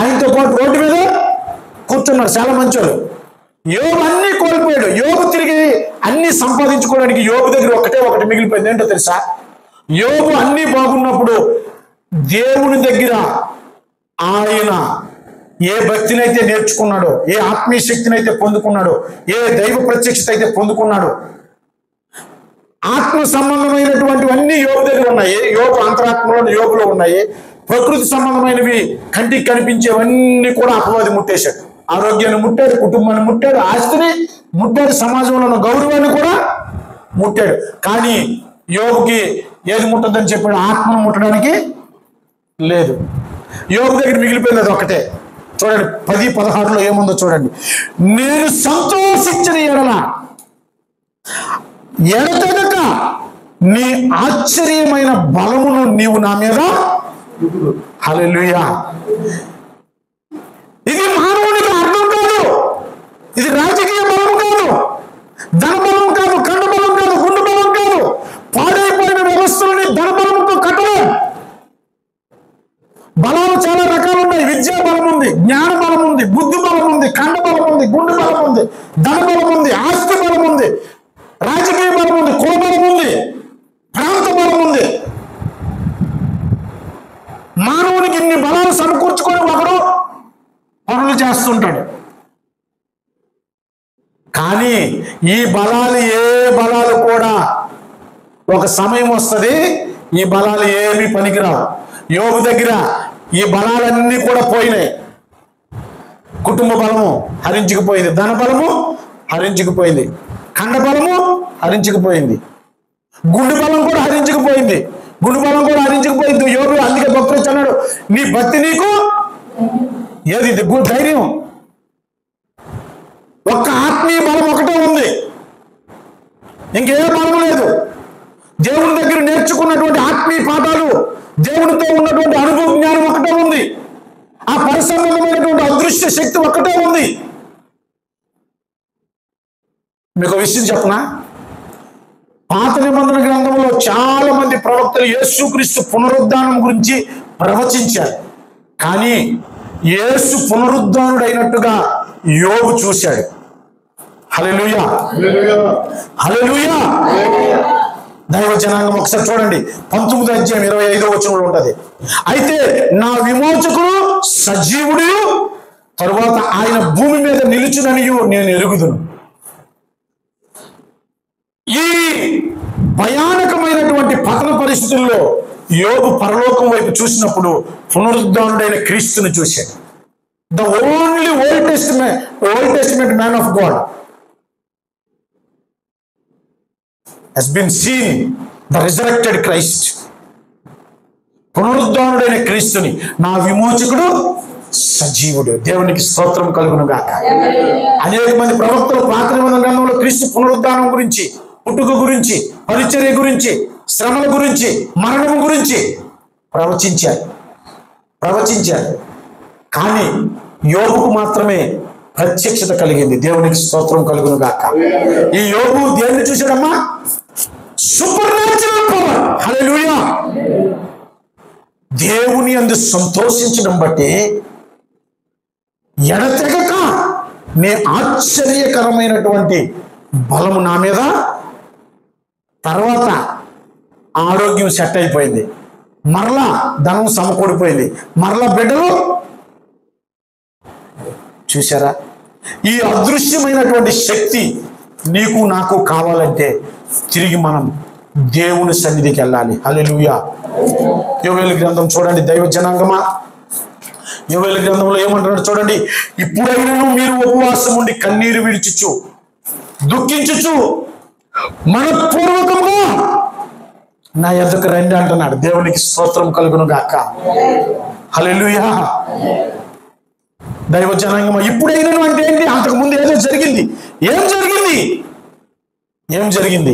ఆయనతో పాటు రోడ్డు మీద కూర్చున్నారు, చాలా మంచి వాళ్ళు. యోగు అన్ని కోల్పోయాడు. యోగు తిరిగి అన్ని సంపాదించుకోవడానికి యోగు దగ్గర ఒకటి మిగిలిపోయింది. ఏంటో తెలుసా? యోగు అన్ని బాగున్నప్పుడు దేవుని దగ్గర ఆయన ఏ భక్తిని అయితే నేర్చుకున్నాడో, ఏ ఆత్మీయ శక్తిని అయితే పొందుకున్నాడో, ఏ దైవ ప్రత్యక్షత అయితే పొందుకున్నాడో, ఆత్మ సంబంధమైనటువంటివన్నీ యోగు దగ్గర ఉన్నాయి. యోగు అంతరాత్మలో యోగులో ఉన్నాయి. ప్రకృతి సంబంధమైనవి కంటికి కనిపించేవన్నీ కూడా అపవాది ముట్టేశాడు. ఆరోగ్యాన్ని ముట్టాడు, కుటుంబాన్ని ముట్టాడు, ఆస్తిని ముట్టాడు, సమాజంలో ఉన్న గౌరవాన్ని కూడా ముట్టాడు. కానీ యోగుకి ఏది ముట్టదని చెప్పాడు? ఆత్మను ముట్టడానికి లేదు. యోగు దగ్గర మిగిలిపోయింది అది ఒకటే. చూడండి 10:16 ఏముందో చూడండి. నేను సంతోషించిన ఎడతెగక నీ ఆశ్చర్యమైన బలమును నీవు నా మీద. హల్లెలూయా. ఇది మానవునికి అర్థం కాదు, ఇది రాజకీయ బలం కాదు, ధన బలం కాదు, కండ బలం కాదు, గుండె బలం కాదు. పాడైపోయిన వ్యవస్థలని ధన బలంతో కట్టలేం. బలాలు చాలా రకాలు ఉన్నాయి. విద్యా బలం ఉంది, జ్ఞాన బలం ఉంది, బుద్ధి బలం ఉంది, కండ బలం ఉంది, గుండె బలం ఉంది, ధన బలం ఉంది, ఆస్తి బలం ఉంది, రాజకీయ బలం ఉంది, కుల బలం ఉంది, ప్రాంత బలం ఉంది. మానవునికి ఇన్ని బలాలు సమకూర్చుకొని ఒకడు పనులు చేస్తుంటాడు. కానీ ఈ బలాలు ఏ బలాలు కూడా ఒక సమయం వస్తుంది, ఈ బలాలు ఏమీ పనికిరావు. యోగు దగ్గర ఈ బలాలన్నీ కూడా పోయినాయి. కుటుంబ బలము హరించుకుపోయింది, ధన బలము హరించుకుపోయింది, ఖండ బలము హరించుకుపోయింది, గుండె బలం కూడా హరించుకుపోయింది, గుండె బలం కూడా హరించుకుపోయింది. యోగు అందుకే భక్తులు అన్నాడు, నీ భక్తి నీకు ఏది ధైర్యం. ఒక్క ఆత్మీయ బలం ఒకటే ఉంది, ఇంకే బలం లేదు. దేవుని దగ్గర నేర్చుకున్నటువంటి ఆత్మీయ ఆత్మీయ పాఠాలు, దేవునితో ఉన్నటువంటి అనుభవ జ్ఞానం ఒకటే ఉంది. ఆ పరిసంబంధమైనటువంటి అదృశ్య శక్తి ఒక్కటే ఉంది. మీకు విషయం చెప్పనా, పాత నిబంధన గ్రంథంలో చాలా మంది ప్రవక్తలు యేసుక్రీస్తు పునరుద్ధానం గురించి ప్రవచించారు. కానీ యేసు పునరుద్ధానుడైనట్టుగా యోబు చూశాడు. హల్లెలూయా, హల్లెలూయా. దైవ జనాంగం ఒకసారి చూడండి, 19వ అధ్యాయం 25వ వచనంలో ఉంటది. అయితే నా విమోచకుడు సజీవుడు, తరువాత ఆయన భూమి మీద నిలుచుననియు నేను ఎరుగుదును. ఈ భయానకమైనటువంటి పతన పరిస్థితుల్లో యోబు పరలోకం వైపు చూసినప్పుడు పునరుద్ధానుడైన క్రీస్తుని చూశాడు. The only old testament man of God has been seen, the resurrected Christ. పునరుద్ధానుడైన క్రీస్తుని, నా విమోచకుడు సజీవుడు. దేవునికి స్తోత్రం కలుగును గాక. అనేక మంది ప్రవక్తలు పాత నిబంధన గ్రంథంలో క్రీస్తు పునరుద్ధానం గురించి, పుట్టుక గురించి, పరిచర్య గురించి, శ్రమల గురించి, మరణం గురించి ప్రవచించారు. కానీ యోబుకు మాత్రమే ప్రత్యక్షత కలిగింది. దేవునికి స్తోత్రం కలుగును గాక. ఈ యోబు దేన్ని చూశాడమ్మా? Supernatural power. హల్లెలూయా. దేవుని యందు సంతోషించడం బట్టి ఎడతెగక నే ఆశ్చర్యకరమైనటువంటి బలము నా మీద, తర్వాత ఆరోగ్యం సెట్ అయిపోయింది, మరలా ధనం సమకూడిపోయింది, మరలా బిడ్డలు. చూసారా? ఈ అదృశ్యమైనటువంటి శక్తి నీకు నాకు కావాలంటే తిరిగి మనం దేవుని సన్నిధికి వెళ్ళాలి. హల్లెలూయా. యోవేలు గ్రంథం చూడండి దైవ జనాంగమా. యోవేలు గ్రంథంలో ఏమంటున్నాడు చూడండి. ఇప్పుడైనా మీరు ఉపవాసం ఉండి కన్నీరు విడిచుచు దుఃఖించుచు మనపూర్వకంగా నా యొద్దకు రండి అంటున్నాడు. దేవునికి స్తోత్రం కలుగును గాక. హల్లెలూయా. దైవ జనాంగమా, ఇప్పుడైనా అంటే ఏంటి? అంతకు ముందు ఏదో జరిగింది. ఏం జరిగింది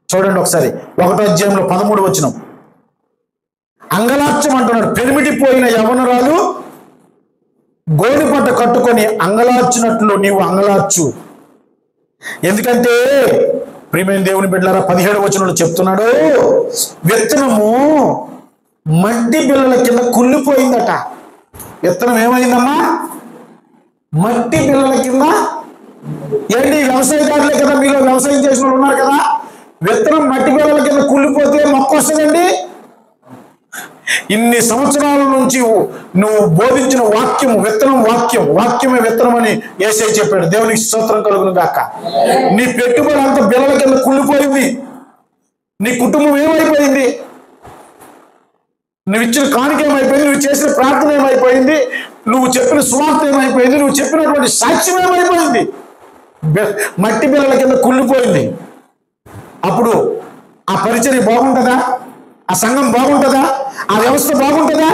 చూడండి ఒకసారి. 1వ అధ్యాయంలో 13వ వచనం. అంగలార్చం అంటున్నాడు. పెరిమిటిపోయిన యవ్వనురాలు గోనెపట్ట కట్టుకొని అంగలార్చినట్లు నీవు అంగలార్చు. ఎందుకంటే ప్రియమైన దేవుని బిడ్డలారా, 17వ వచనంలో చెప్తున్నాడు, విత్తనము మట్టి బిళ్ళల కింద కుళ్ళిపోయిందట. విత్తనం ఏమైందమ్మా? మట్టి బిళ్ళల కింద. ఏంటి? వ్యవసాయదారులే కదా, మీలో వ్యవసాయం చేసిన వాళ్ళు ఉన్నారు కదా. విత్తనం మట్టి బిళ్ళల కింద కుళ్ళిపోతే మొక్క వస్తుందండి. ఇన్ని సంవత్సరాల నుంచి నువ్వు బోధించిన వాక్యం విత్తనం, వాక్యమే విత్తనం అని యేసయ్య చెప్పాడు. దేవునికి స్తోత్రం కలుగును గాక. నీ పెట్టుబడి అంత బిళ్ళల కింద కుళ్ళిపోయింది. నీ కుటుంబం ఏమైపోయింది? నువ్వు ఇచ్చిన కానుక ఏమైపోయింది? నువ్వు చేసిన ప్రార్థన ఏమైపోయింది? నువ్వు చెప్పిన సువార్త ఏమైపోయింది? నువ్వు చెప్పినటువంటి సాక్ష్యం ఏమైపోయింది? మట్టి బిళ్ళల కింద కుళ్ళిపోయింది. అప్పుడు ఆ పరిచర్య బాగుంటుందా? ఆ సంఘం బాగుంటుందా? ఆ వ్యవస్థ బాగుంటుందా?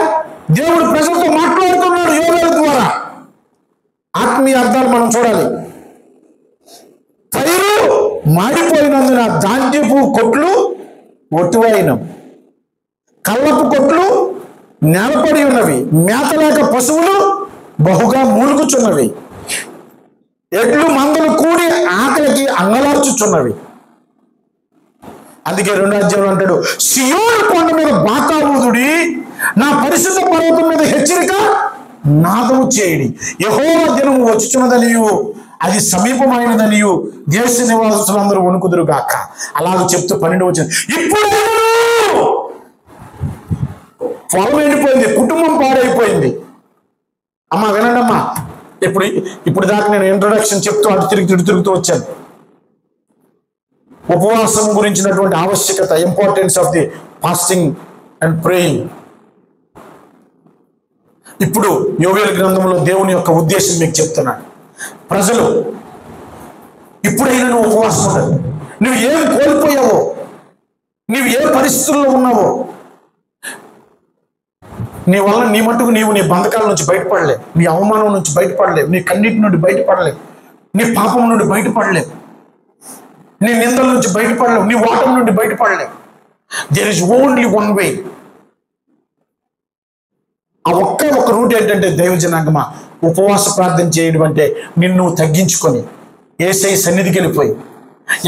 దేవుడు ప్రజలతో మాట్లాడుతున్నాడు యోవేలు ద్వారా. ఆత్మీయ అర్థాలు మనం చూడాలి. పైరు మాడిపోయినందున ధాన్యపు కొట్లు ఒట్టువైన, కళ్ళపు కొట్లు నేలపడి ఉన్నవి, మేతలేక పశువులు బహుగా మూలుగుచున్నవి, ఎడ్లు మందలు కూడి ఆకలికి అంగలార్చుచున్నవి. అందుకే 2వ అధ్యాయంలో అంటాడు, సియోను కొండ మీద బాకా ఊదుడి, నా పరిశుద్ధ పర్వతం మీద హెచ్చరిక నాదము చేయడి. యెహోవా దినము వచ్చుచున్నదనియు అది సమీపమైనదనియు దేశ నివాసులందరూ వణుకుదురు గాక. అలాగ చెప్తూ 12వ వచనం, ఇప్పుడు పొలం ఎండిపోయింది, కుటుంబం పాడైపోయింది. అమ్మా వినండి అమ్మా, ఇప్పుడు దాకా నేను ఇంట్రొడక్షన్ చెప్తూ అటు తిరుగుతూ వచ్చాను. ఉపవాసం గురించినటువంటి ఆవశ్యకత, importance of the fasting and praying. ఇప్పుడు యోవేలు గ్రంథంలో దేవుని యొక్క ఉద్దేశం మీకు చెప్తున్నాను. ప్రజలు ఇప్పుడైనా నువ్వు ఉపవాసం ఉండదు. నువ్వు ఏం కోల్పోయావో, నువ్వు ఏ పరిస్థితుల్లో ఉన్నావో, నీ వల్ల నీ మట్టుకు నీవు నీ బంధకాల నుంచి బయటపడలేవు, నీ అవమానం నుంచి బయటపడలేవు, నీ కన్నీటి నుండి బయటపడలేవు, నీ పాపం నుండి బయటపడలేవు, నీ నిందల నుంచి బయటపడలేవు, నీ ఓటమి నుండి బయటపడలేవు. There is only one way. ఆ ఒక్క రూట్ ఏంటంటే దైవజనాంగమా, ఉపవాస ప్రార్థన చేయడం అంటే నిన్ను తగ్గించుకొని యేసయ్య సన్నిధికి వెళ్ళిపోయి,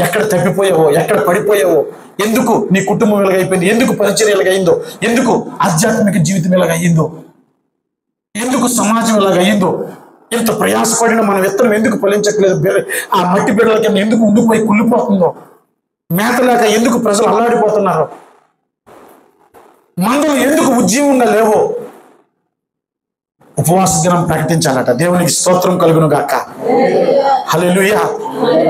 ఎక్కడ తప్పిపోయావో, ఎక్కడ పడిపోయావో, ఎందుకు నీ కుటుంబం ఇలాగైపోయింది, ఎందుకు పరిచర్య ఇలాగైందో, ఎందుకు ఆధ్యాత్మిక జీవితం ఇలాగయ్యిందో, ఎందుకు సమాజం ఇలాగయ్యిందో, ఇంత ప్రయాసపడిన మన విత్తనం ఎందుకు ఫలించట్లేదు, ఆ మట్టి బిడ్డల కింద ఎందుకు ఉండిపోయి కుళ్ళిపోతుందో, మేత లేక ఎందుకు ప్రజలు అల్లాడిపోతున్నారు, మందలు ఎందుకు ఉజ్జీవంగా లేవో, ఉపవాస దినం ప్రకటించాలట. దేవునికి స్తోత్రం కలుగును గాక. హల్లెలూయా.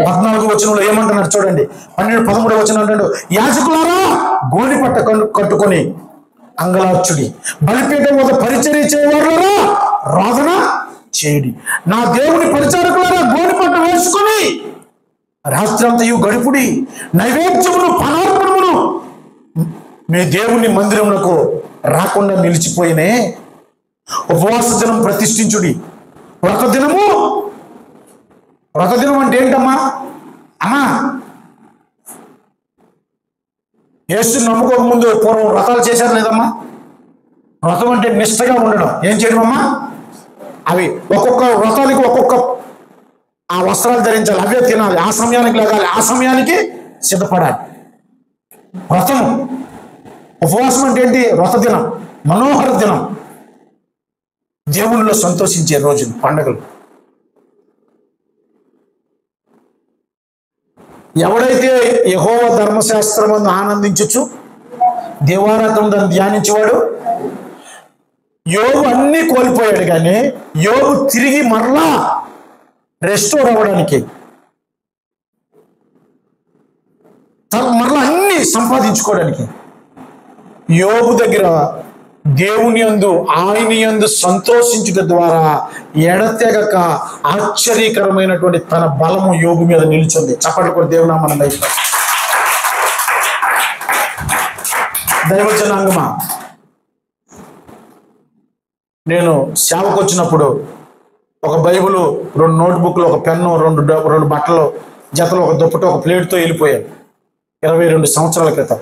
14వ వచనంలో ఏమంటున్నారు చూడండి. 13వ వచనం అంటాడు, యాజకులారా గోని పట్ట కట్టుకొని అంగలార్చుడి, బలిపీఠం వద్ద పరిచర్య చేయవారులారా రోదన చేయుడి, నా దేవుని పరిచారకులారా గోని పట్ట వేసుకొని రాత్రంతయు గడుపుడి, నైవేద్యమును పదార్థమును మీ దేవుని మందిరములకు రాకుండా నిలిచిపోయినే. ఉపవాస దినం ప్రతిష్ఠించుడి. వ్రతదినం అంటే ఏంటమ్మా? అమ్మా, యేసుని నమ్ముకోక ముందు పూర్వం వ్రతాలు చేశారు లేదమ్మా? వ్రతం అంటే నిష్టగా ఉండడం. ఏం చేయడం అమ్మా? అవి ఒక్కొక్క వ్రతానికి ఒక్కొక్క ఆ వస్త్రాలు ధరించాలి, అవే తినాలి, ఆ సమయానికి లాగాలి, ఆ సమయానికి సిద్ధపడాలి. వ్రతం. ఉపవాసం అంటే ఏంటి? వ్రత దినం, మనోహర దినం, దేవునిలో సంతోషించే రోజులు, పండుగలు. ఎవడైతే యెహోవా ధర్మశాస్త్రమందు ఆనందించచ్చు, దేవారాత్రం దాన్ని ధ్యానించేవాడు. యోబు అన్నీ కోల్పోయాడు, కానీ యోబు తిరిగి మరలా రెస్టోర్ అవ్వడానికి, మరలా అన్ని సంపాదించుకోవడానికి యోబు దగ్గర దేవుని యందు, ఆయన యందు సంతోషించుట ద్వారా ఎడతెగక ఆశ్చర్యకరమైనటువంటి తన బలము యోబు మీద నిలిచింది. చప్పట్లు కూడా దేవునామన దైవజనాంగమా. నేను సేవకు వచ్చినప్పుడు ఒక బైబిల్, 2 నోట్బుక్లు, ఒక పెన్ను, 2 బట్టలు, జతలు, ఒక దుప్పటి, ఒక ప్లేట్తో వెళ్ళిపోయాను 22 సంవత్సరాల క్రితం.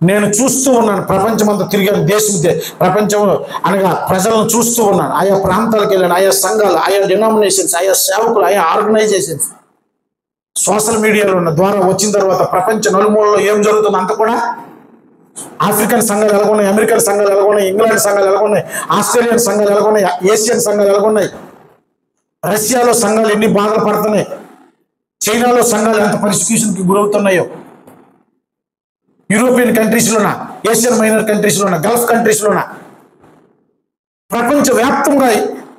నేను చూస్తూ ఉన్నాను, ప్రపంచమంతా తిరిగాను, ప్రపంచం అనగా ప్రజలను చూస్తూ ఉన్నాను. ఆయా ప్రాంతాలకు వెళ్ళాను, ఆయా సంఘాలు, ఆయా డినామినేషన్స్, ఆయా సేవకులు, ఆయా ఆర్గనైజేషన్స్, సోషల్ మీడియాలో ఉన్న ద్వారా వచ్చిన తర్వాత ప్రపంచ నలుమూలలో ఏం జరుగుతుందో అంత కూడా, ఆఫ్రికన్ సంఘాలు ఎలాగున్నాయి, అమెరికన్ సంఘాలు ఎలాగున్నాయి, ఇంగ్లాండ్ సంఘాలు ఎలాగున్నాయి, ఆస్ట్రేలియన్ సంఘాలు ఎలాగున్నాయి, ఏషియన్ సంఘాలు ఎలాగున్నాయి, రష్యాలో సంఘాలు ఎన్ని బాధలు పడుతున్నాయి, చైనాలో సంఘాలు ఎంత పర్సిక్యూషన్కి గురవుతున్నాయో, యూరోపియన్ కంట్రీస్లోన, ఏషియన్ మైనర్ కంట్రీస్లోన, గల్ఫ్ కంట్రీస్లోన, ప్రపంచవ్యాప్తంగా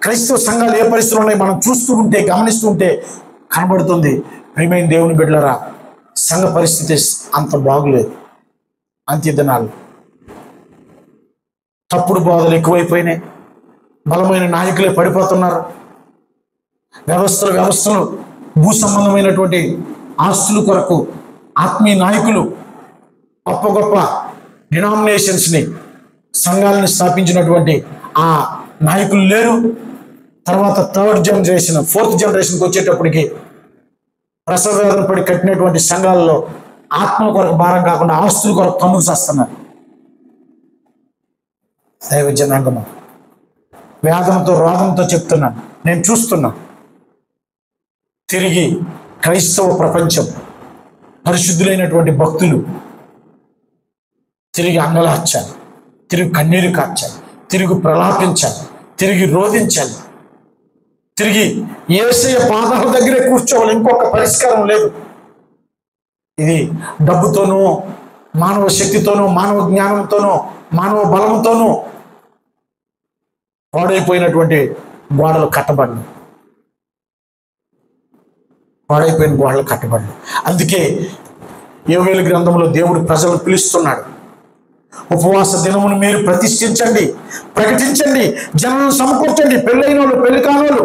క్రైస్తవ సంఘాలు ఏ పరిస్థితులు ఉన్నాయి మనం చూస్తూ ఉంటే, గమనిస్తూ ఉంటే కనబడుతుంది. ప్రియమైన దేవుని బిడ్డలారా, సంఘ పరిస్థితి అంత బాగులేదు. అంత్యదినాలు తప్పుడు బోధలు ఎక్కువైపోయినాయి, బలమైన నాయకులే పడిపోతున్నారు, వ్యవస్థలు భూ సంబంధమైనటువంటి ఆస్తుల కొరకు ఆత్మీయ నాయకులు గొప్ప గొప్ప డినామినేషన్స్ని, సంఘాలని స్థాపించినటువంటి ఆ నాయకులు లేరు. తర్వాత 3rd జనరేషన్ 4th జనరేషన్కి వచ్చేటప్పటికి ప్రసవేదన పడి కట్టినటువంటి సంఘాలలో ఆత్మ కొరకు భారం కాకుండా ఆస్తుల కొరకు తమ్ముడు చేస్తున్నారు. దైవజనాంగమ, వేదంతో రోదంతో చెప్తున్నాను, నేను చూస్తున్నా. తిరిగి క్రైస్తవ ప్రపంచం, పరిశుద్ధులైనటువంటి భక్తులు తిరిగి అంగలార్చాలి, తిరిగి కన్నీరు కార్చాలి, తిరిగి ప్రలాపించాలి, తిరిగి రోధించాలి, తిరిగి యేసయ్య పాదాల దగ్గరే కూర్చోవాలి. ఇంకొక పరిష్కారం లేదు. ఇది డబ్బుతోనూ, మానవ శక్తితోనూ, మానవ జ్ఞానంతోనూ, మానవ బలంతోనూ పాడైపోయినటువంటి గోడలు కట్టబడినాయి. పాడైపోయిన గోడలు కట్టబడినాయి. అందుకే యోవేలు గ్రంథంలో దేవుడు ప్రజలను పిలుస్తున్నాడు. ఉపవాస దినమును మీరు ప్రతిష్ఠించండి, ప్రకటించండి, జనం సమకూర్చండి. పెళ్ళైన వాళ్ళు, పెళ్లి కానోళ్ళు,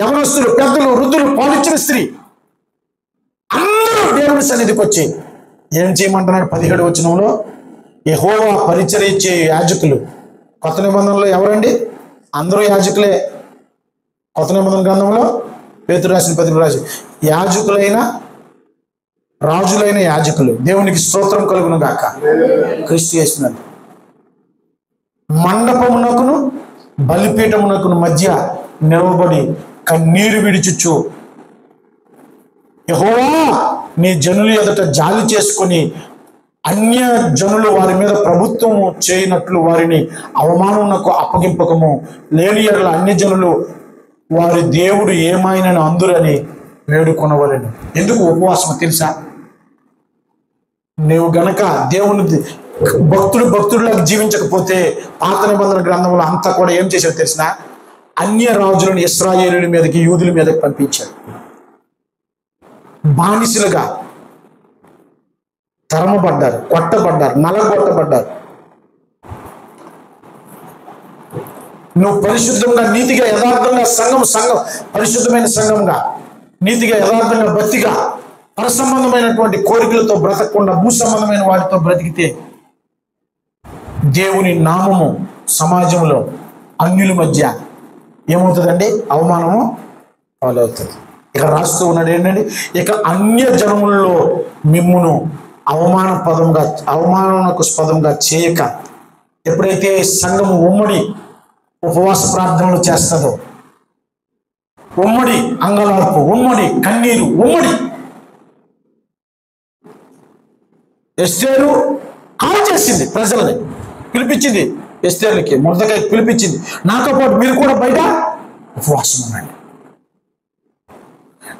యవనస్తులు, పెద్దలు, వృద్ధులు, పాలిచ్చిన స్త్రీ అందరూ దేవుని సన్నిధికి వచ్చి ఏం చేయమంటున్నాడు? 17వ వచనంలో, యెహోవా పరిచర్య చేయ యాజకులు. కొత్త నిబంధనలో ఎవరండి? అందరూ యాజకులే. కొత్త నిబంధన గ్రంథంలో పేతురు రాసిన పత్రిక రాసి, యాజకులైన రాజులైన యాజకులు. దేవునికి స్తోత్రం కలుగును గాక. క్రీస్తు యేసునందు మండపమునకును బలిపీఠమునకును మధ్య నిలవబడి కన్నీరు విడిచుచు, యెహోవా నీ జనుల ఎదుట జాలి చేసుకొని అన్య జనులు వారి మీద ప్రభుత్వం చేయనట్లు వారిని అవమానమునకు అప్పగింపకము, లేని యెడల అన్య జనులు వారి దేవుడు ఏమైనను అందురని వేడుకొనవలెను. ఎందుకు ఉపవాసం తెలుసా? నీవు గనక దేవుని భక్తుడిలాగా జీవించకపోతే పాత నిబంధన గ్రంథంలో అంతా కూడా ఏం చేశాడు తెలిసిన? అన్య రాజులను ఇశ్రాయేలుల మీదకి, యూదుల మీదకి పంపించాడు. బానిసలుగా తరమబడ్డారు, కొట్టబడ్డారు, నలగొట్టబడ్డారు. నువ్వు పరిశుద్ధంగా, నీతిగా, యథార్థంగా సంఘం పరిశుద్ధమైన సంఘంగా, నీతిగా, యథార్థంగా, భక్తిగా, పరసంబంధమైనటువంటి కోరికలతో బ్రతకకుండా భూ సంబంధమైన వాటితో బ్రతికితే దేవుని నామము సమాజంలో అన్యుల మధ్య ఏమవుతుందండి? అవమానము పాలవుతుంది. ఇక రాస్తూ ఉన్నాడు ఏంటండి, ఇక అన్య జనములలో మిమ్మును అవమానాస్పదంగా చేయక. ఎప్పుడైతే సంఘము ఉమ్మడి ఉపవాస ప్రార్థనలు చేస్తుందో, ఉమ్మడి అంగలార్పు, ఉమ్మడి కన్నీరు, ఉమ్మడి ఎస్తేరు కాల్ చేసింది, ప్రజలని పిలిపించింది, ఎస్తేర్లకి మొదకై పిలిపించింది, నాతో పాటు మీరు కూడా బయట ఉపవాసం ఉండండి.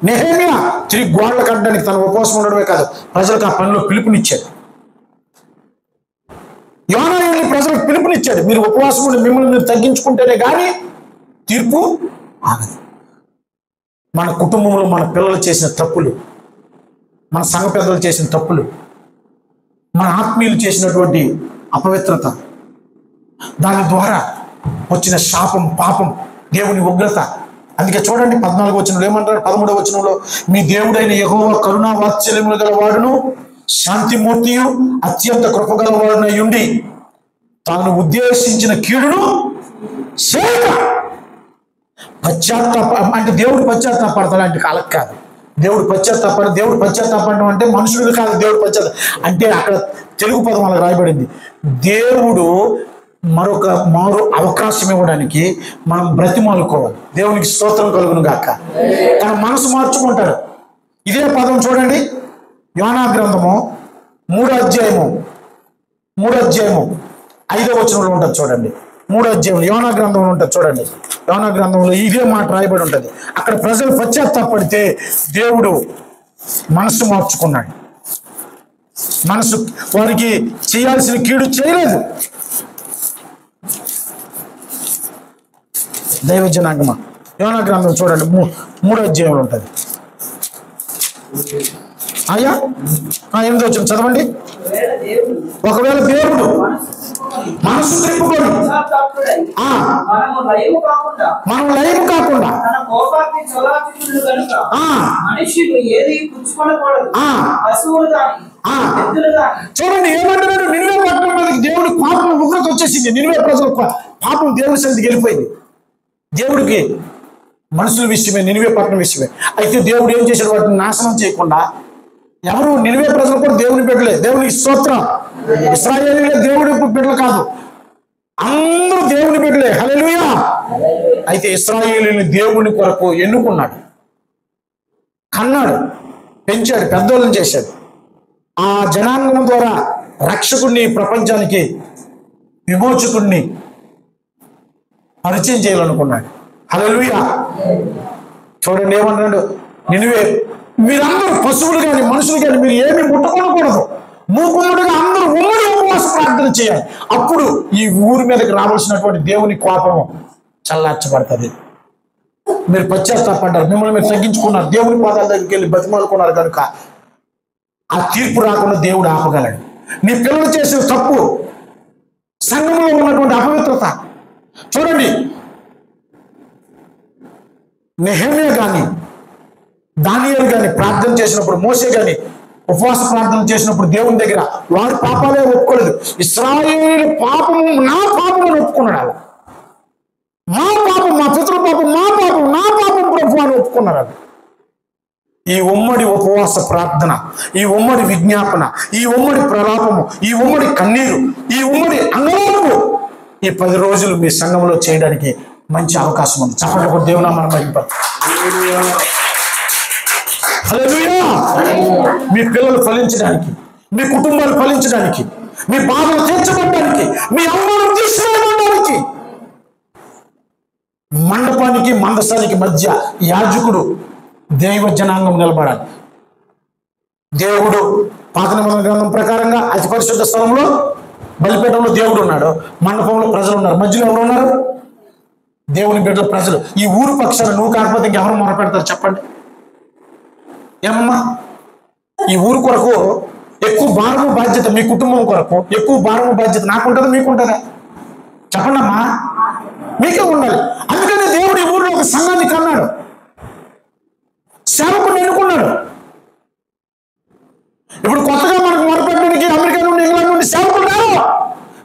నెహెమ్యా తిరిగి గోడలు కట్టడానికి తన ఉపవాసం ఉండడమే కాదు, ప్రజలకు ఆ పనిలో పిలుపునిచ్చాడు. యోనా ప్రజలకు పిలుపునిచ్చాడు, మీరు ఉపవాసం ఉండి మిమ్మల్ని మీరు తగ్గించుకుంటేనే కానీ తీర్పు ఆగదు. మన కుటుంబంలో మన పిల్లలు చేసిన తప్పులు, మన సంఘ పెద్దలు చేసిన తప్పులు, మన ఆత్మీయులు చేసినటువంటి అపవిత్రత, దాని ద్వారా వచ్చిన శాపం, పాపం, దేవుని ఉగ్రత. అందుకే చూడండి 14వ వచనంలో ఏమంటారు? 13వ వచనంలో మీ దేవుడైన యెహోవా కరుణా వాత్సల్యములు గలవాడును శాంతిమూర్తియు అత్యంత కృపగలవాడునై ఉండి తాను ఉద్దేశించిన కీడును చేయక. అంటే దేవుడు పశ్చాత్తాపడతాడు అంటే కాలకు కాదు. దేవుడు పశ్చాత్తాపడడం అంటే మనుషులు కాదు. దేవుడు అంటే అక్కడ తెలుగు పదం అలా రాయబడింది. దేవుడు మారు అవకాశం ఇవ్వడానికి మనం బ్రతిమాలుకోవాలి. దేవునికి స్తోత్రం కలుగును గాక. తన మనసు మార్చుకుంటాడు. ఇదే పదం చూడండి, యోనా గ్రంథము 3వ అధ్యాయము 5వ వచనంలో ఉంటుంది చూడండి. 3వ అధ్యాయం యోనా గ్రంథంలో ఉంటుంది చూడండి. యోనా గ్రంథంలో ఇదే మాట రాయబడి ఉంటుంది. అక్కడ ప్రజలు పశ్చాత్తాపడితే దేవుడు మనసు మార్చుకున్నాడు. వారికి చేయాల్సిన కీడు చేయలేదు. దైవ జనాంగమా, యోనా గ్రంథం చూడండి 3వ అధ్యాయంలో ఉంటుంది. అయ్యా 8వ వచనం చదవండి. ఒకవేళ దేవుడు మనసు తిప్పుకొని మనం లైవ్ కాకుండా చూడండి ఏమంటున్నాడు? నినివే పట్టణం మీదకి దేవుడి పాపం ఉగ్రత వచ్చేసింది. నినివే ప్రజల పాపం దేవుడి సన్నిధికి వెళ్ళిపోయింది. దేవుడికి మనుషుల విషయమే, నినివే పట్టణం విషయమే. అయితే దేవుడు ఏం చేశాడు? వాటిని నాశనం చేయకుండా, ఎవరు నినివే ప్రజలు కూడా దేవుని బిడ్డలే. దేవునికి స్తోత్రం. ఇశ్రాయేలీయులే దేవుడి బిడ్డలు కాదు, అందరూ దేవుని బిడ్డలే. హల్లెలూయా. అయితే ఇశ్రాయేలీయుని దేవుని కొరకు ఎన్నుకున్నాడు, కన్నాడు, పెంచాడు, పెద్దోళ్ళని చేశాడు. ఆ జనాంగం ద్వారా రక్షకుడిని, ప్రపంచానికి విమోచకుడిని పరిచయం చేయాలనుకున్నాడు. హల్లెలూయా. చూడండి ఏమన్నాడు? నినివే మీరందరూ పశువులు కానీ మనుషులు కానీ మీరు ఏమీ ముట్టుకోకూడదు, మూకుమ్మడిగా అందరూ ఉమ్మడి ఉపవాస ప్రార్థన చేయాలి. అప్పుడు ఈ ఊరి మీదకి రావాల్సినటువంటి దేవుని కోపము చల్లార్చబడుతుంది. మీరు పశ్చాత్తాపడ్డారు, మిమ్మల్ని మీరు తగ్గించుకున్నారు, దేవుని పాదాల దగ్గరికి వెళ్ళి బతిమాలుకున్నారు కనుక ఆ తీర్పు రాకుండా దేవుడు ఆపగలడు. నీ పిల్లలు చేసిన తప్పు, సంఘంలో ఉన్నటువంటి అపవిత్రత. చూడండి నెహెమ్యా కానీ దానియేలు కానీ ప్రార్థన చేసినప్పుడు, మోషే కానీ ఉపవాస ప్రార్థన చేసినప్పుడు దేవుని దగ్గర వారి పాపాలే ఒప్పుకోలేదు. ఇశ్రాయేలు పాపము నా పాపము ఒప్పుకున్నాడు. మా పాపం, మా పితృ పాపం, మా పాపం, నా పాపం ప్రభు అని ఒప్పుకున్నారు. ఈ ఉమ్మడి ఉపవాస ప్రార్థన, ఈ ఉమ్మడి విజ్ఞాపన, ఈ ఉమ్మడి ప్రలాపము, ఈ ఉమ్మడి కన్నీరు, ఈ ఉమ్మడి అంగలాపు ఈ 10 రోజులు మీ సంఘంలో చేయడానికి మంచి అవకాశం ఉంది. చెప్పండి కూడా దేవునా మనం మహింపడు. హల్లెలూయా. మీ పిల్లలు ఫలించడానికి, మీ కుటుంబాలు ఫలించడానికి, మీ బాధలు తీర్చబడడానికి, మీ అవమానం తీసివేయబడడానికి మండపానికి మందసానికి మధ్య యాజకుడు దైవ జనాంగం నిలబడాలి. దేవుడు పాత నిబంధన గ్రంథం ప్రకారంగా అతి పరిశుద్ధ స్థలంలో బలిపీఠంలో దేవుడు ఉన్నాడు, మండపంలో ప్రజలు ఉన్నారు. మధ్యలో ఎవరు ఉన్నారు? దేవుని బిడ్డల ప్రజలు. ఈ ఊరు పక్షాలు నువ్వు కాకపోతే ఇంకెవరు మొరపెడతారు చెప్పండి? ఏమమ్మా, ఈ ఊరు కొరకు ఎక్కువ భారము బాధ్యత మీ కుటుంబం కొరకు ఎక్కువ భారము బాధ్యత నాకుంటుందా మీకుంటుందా? చెప్పండి అమ్మా, మీకే ఉండాలి. అందుకని దేవుడు ఈ ఊరిలో ఒక సంఘాన్ని కన్నాడు, సేవకుని ఎన్నుకున్నాడు. ఇప్పుడు కొత్తగా మనకు మొరపెట్టడానికి అమెరికా నుండి ఇంగ్లాండ్ నుండి సేవకులు రారు,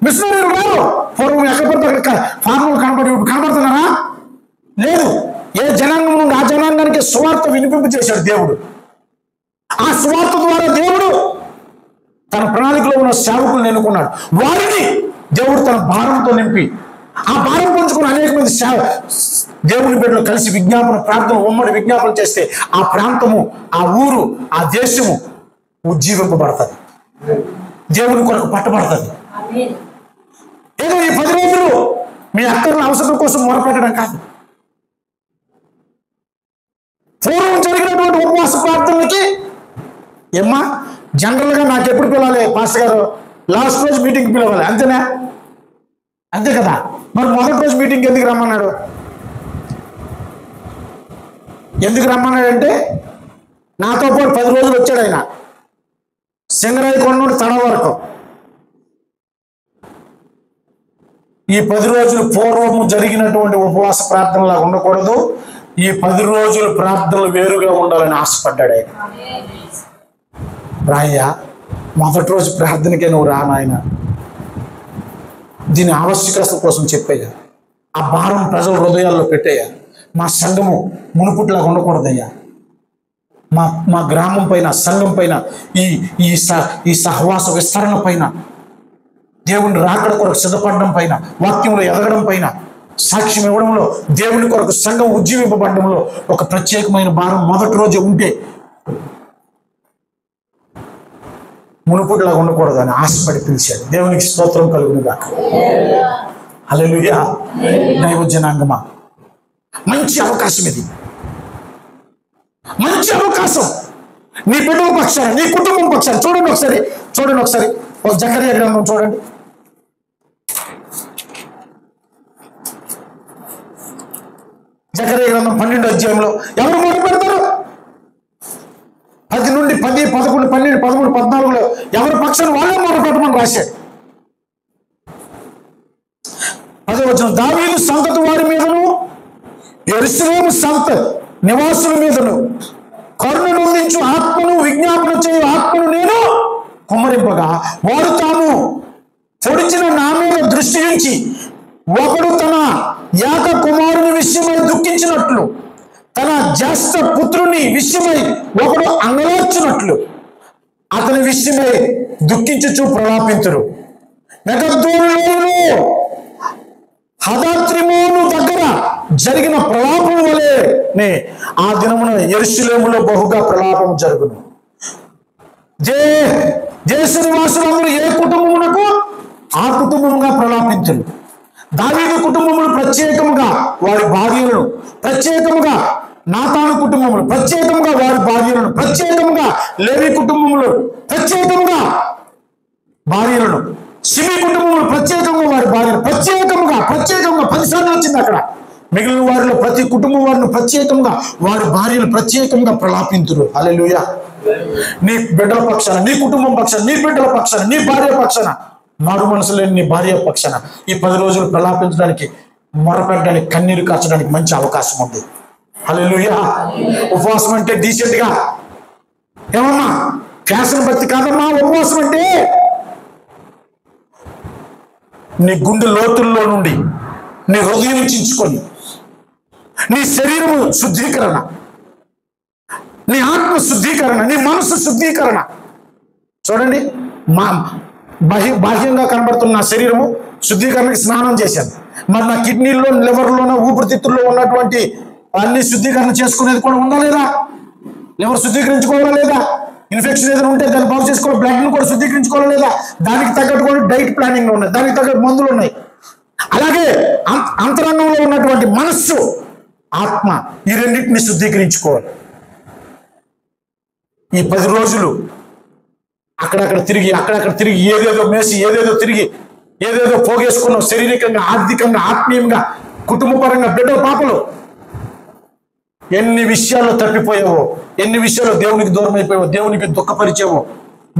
మిషనరీలు రారు. పూర్వం ఎక్కడ పడితే అక్కడ ఫార్మల్ కనబడుతున్నారా? లేదు. ఏ జనాంగం నుండి ఆ జనాంగానికి సువార్త వినిపింప చేశాడు దేవుడు. ఆ సువార్త ద్వారా దేవుడు తన ప్రణాళికలో ఉన్న సేవకులను ఎన్నుకున్నాడు. వారిని దేవుడు తన భారంతో నింపి ఆ భారం పంచుకుని అనేక మంది దేవుని బిడ్డలు కలిసి విజ్ఞాపన ప్రార్థన ఉమ్మడి విజ్ఞాపన చేస్తే ఆ ప్రాంతము, ఆ ఊరు, ఆ దేశము ఉజ్జీవింపబడుతుంది, దేవుని కొరకు పట్టబడుతుంది. ఏదో ఈ 10 రోజులు మీ అక్కర్ల అవసరం కోసం మొరపెట్టడం కాదు. పూర్వం జరిగినటువంటి ఉపవాస ప్రార్థనలకి ఏమ్మా జనరల్గా నాకు ఎప్పుడు పిలవాలి పాస్టర్ గారు? లాస్ట్ రోజు మీటింగ్ పిలవాలి, అంతేనా? అంతే కదా. మరి మొదటి రోజు మీటింగ్ ఎందుకు రమ్మన్నాడు? ఎందుకు రమ్మన్నాడంటే నాతో పాటు 10 రోజులు వచ్చాడు ఆయన, సింగరాయి కొండ నుండి తడ వరకు. ఈ 10 రోజులు పూర్వము జరిగినటువంటి ఉపవాస ప్రార్థనలా ఉండకూడదు. ఈ 10 రోజులు ప్రార్థనలు వేరుగా ఉండాలని ఆశపడ్డాడు ఆయన. రాయ్యా, మొదటి రోజు ప్రార్థనకే నువ్వు రా నాయన, దీని ఆవశ్యకత కోసం చెప్పేయ్యా, ఆ భారం ప్రజల హృదయాల్లో పెట్టేయ్యా. మా సంఘము మునుపుట్లాగా ఉండకూడదయ్యా. మా గ్రామం పైన, సంఘం పైన, ఈ సహవాస విస్తరణ పైన, దేవుని రాకడ కొరకు సిద్ధపడడం పైన, వాక్యంలో ఎదగడం పైన, సాక్ష్యం ఇవ్వడంలో, దేవుని కొరకు సంఘం ఉజ్జీవింపబడడంలో ఒక ప్రత్యేకమైన భారం మొదటి రోజే ఉంటే మునుపుట్లాగా ఉండకూడదు అని ఆశపడి పిలిచాడు. దేవునికి స్తోత్రం కలుగునుగా. హల్లెలూయా. దైవ జనాంగమా, మంచి అవకాశం ఇది, మంచి అవకాశం. నీ బిడ్డల పక్షాన, నీ కుటుంబం పక్షాన చూడండి ఒకసారి జకర్యా గ్రంథం చూడండి. జకర్యా గ్రంథం 12వ అధ్యాయంలో ఎవరు మొదలుపెడతారు? 10 నుండి 10, 11, 12, 13, 14లో ఎవరి పక్షాన వాళ్ళే మొదలుపెట్టమని రాశాడు. 10వ వచనం, దావీదు సంతతి వారి మీదను యెరూషలేము సంత నివాసుల మీదను కరుణ నొందించు ఆత్మను, విజ్ఞాపన చేయు ఆత్మను నేను కుమ్మరింపగా వారు తాము పొడిచిన నా మీద దృష్టి ఉంచి ఒకడు తన ఏక కుమారుని విషయమై దుఃఖించినట్లు, తన జ్యేష్ఠ పుత్రుని విషయమై ఒకడు అంగలార్చినట్లు అతని విషయమై దుఃఖించుచు ప్రలాపింతురు. మెగద్దోనులో హదాత్రిమోను దగ్గర జరిగిన ప్రలాపం వలెనే ఆ దినమున యెరూషలేములో బహుగా ప్రలాపం జరుగును. దేశ నివాసులందరూ ఏ కుటుంబమునకు ఆ కుటుంబముగా ప్రలాపించరు. దావీదు కుటుంబములు ప్రత్యేకముగా వారి భార్యలను, ప్రత్యేకముగా నాతాను కుటుంబములు ప్రత్యేకముగా వారి భార్యలను, ప్రత్యేకముగా లేవి కుటుంబములు ప్రత్యేకముగా భార్యలను, సిమి కుటుంబములు ప్రత్యేకంగా వారి భార్యలు, ప్రత్యేకంగా 10 సార్లు వచ్చింది అక్కడ. మిగిలిన వారిలో ప్రతి కుటుంబం వారిని ప్రత్యేకంగా వారి భార్యలు ప్రత్యేకంగా ప్రలాపింతురు. హల్లెలూయా. నీ బిడ్డల పక్షాన, నీ కుటుంబం పక్షాన, నీ బిడ్డల పక్షాన, నీ భార్య పక్షాన, మారు మనసు లేని నీ భార్య పక్షాన ఈ 10 రోజులు ప్రలాపించడానికి, మొరపెట్టడానికి, కన్నీరు కార్చడానికి మంచి అవకాశం ఉంది. హల్లెలూయా. ఉపవాసం అంటే డీసెంట్ గా ఏమన్నా ఫ్యాషన్ భక్తి కాదమ్మా. ఉపవాసం అంటే నీ గుండె లోతుల్లో నుండి నీ హృదయం చించుకొని, నీ శరీరము శుద్ధీకరణ, నీ ఆత్మ శుద్ధీకరణ, నీ మనసు శుద్ధీకరణ. చూడండి, బాహ్యంగా కనబడుతున్న నా శరీరము శుద్ధీకరణకి స్నానం చేశాను. మరి నా కిడ్నీల్లో, లివర్లోనూ, ఊపిరితిత్తుల్లో ఉన్నటువంటి అన్ని శుద్ధీకరణ చేసుకునేది కూడా ఉందా లేదా? లివర్ శుద్ధీకరించుకోవాలా లేదా? ఇన్ఫెక్షన్ ఏదైనా ఉంటే దాన్ని బాగు చేసుకోవాలి. బ్లడ్ని కూడా శుద్ధీకరించుకోవాలా లేదా? దానికి తగ్గట్టు కూడా డైట్ ప్లానింగ్ ఉన్నాయి, దానికి తగ్గట్టు మందులు ఉన్నాయి. అలాగే అంతరంగంలో ఉన్నటువంటి మనస్సు, ఆత్మ, ఈ రెండింటిని శుద్ధీకరించుకోవాలి. ఈ 10 రోజులు అక్కడక్కడ తిరిగి ఏదేదో మేసి, ఏదేదో తిరిగి, ఏదేదో పోగేసుకున్నాం. శారీరకంగా, ఆర్థికంగా, ఆత్మీయంగా, కుటుంబపరంగా, బిడ్డల పాపలు, ఎన్ని విషయాల్లో తప్పిపోయావో, ఎన్ని విషయాల్లో దేవునికి దూరం అయిపోయావో, దేవునికి దుఃఖపరిచావో,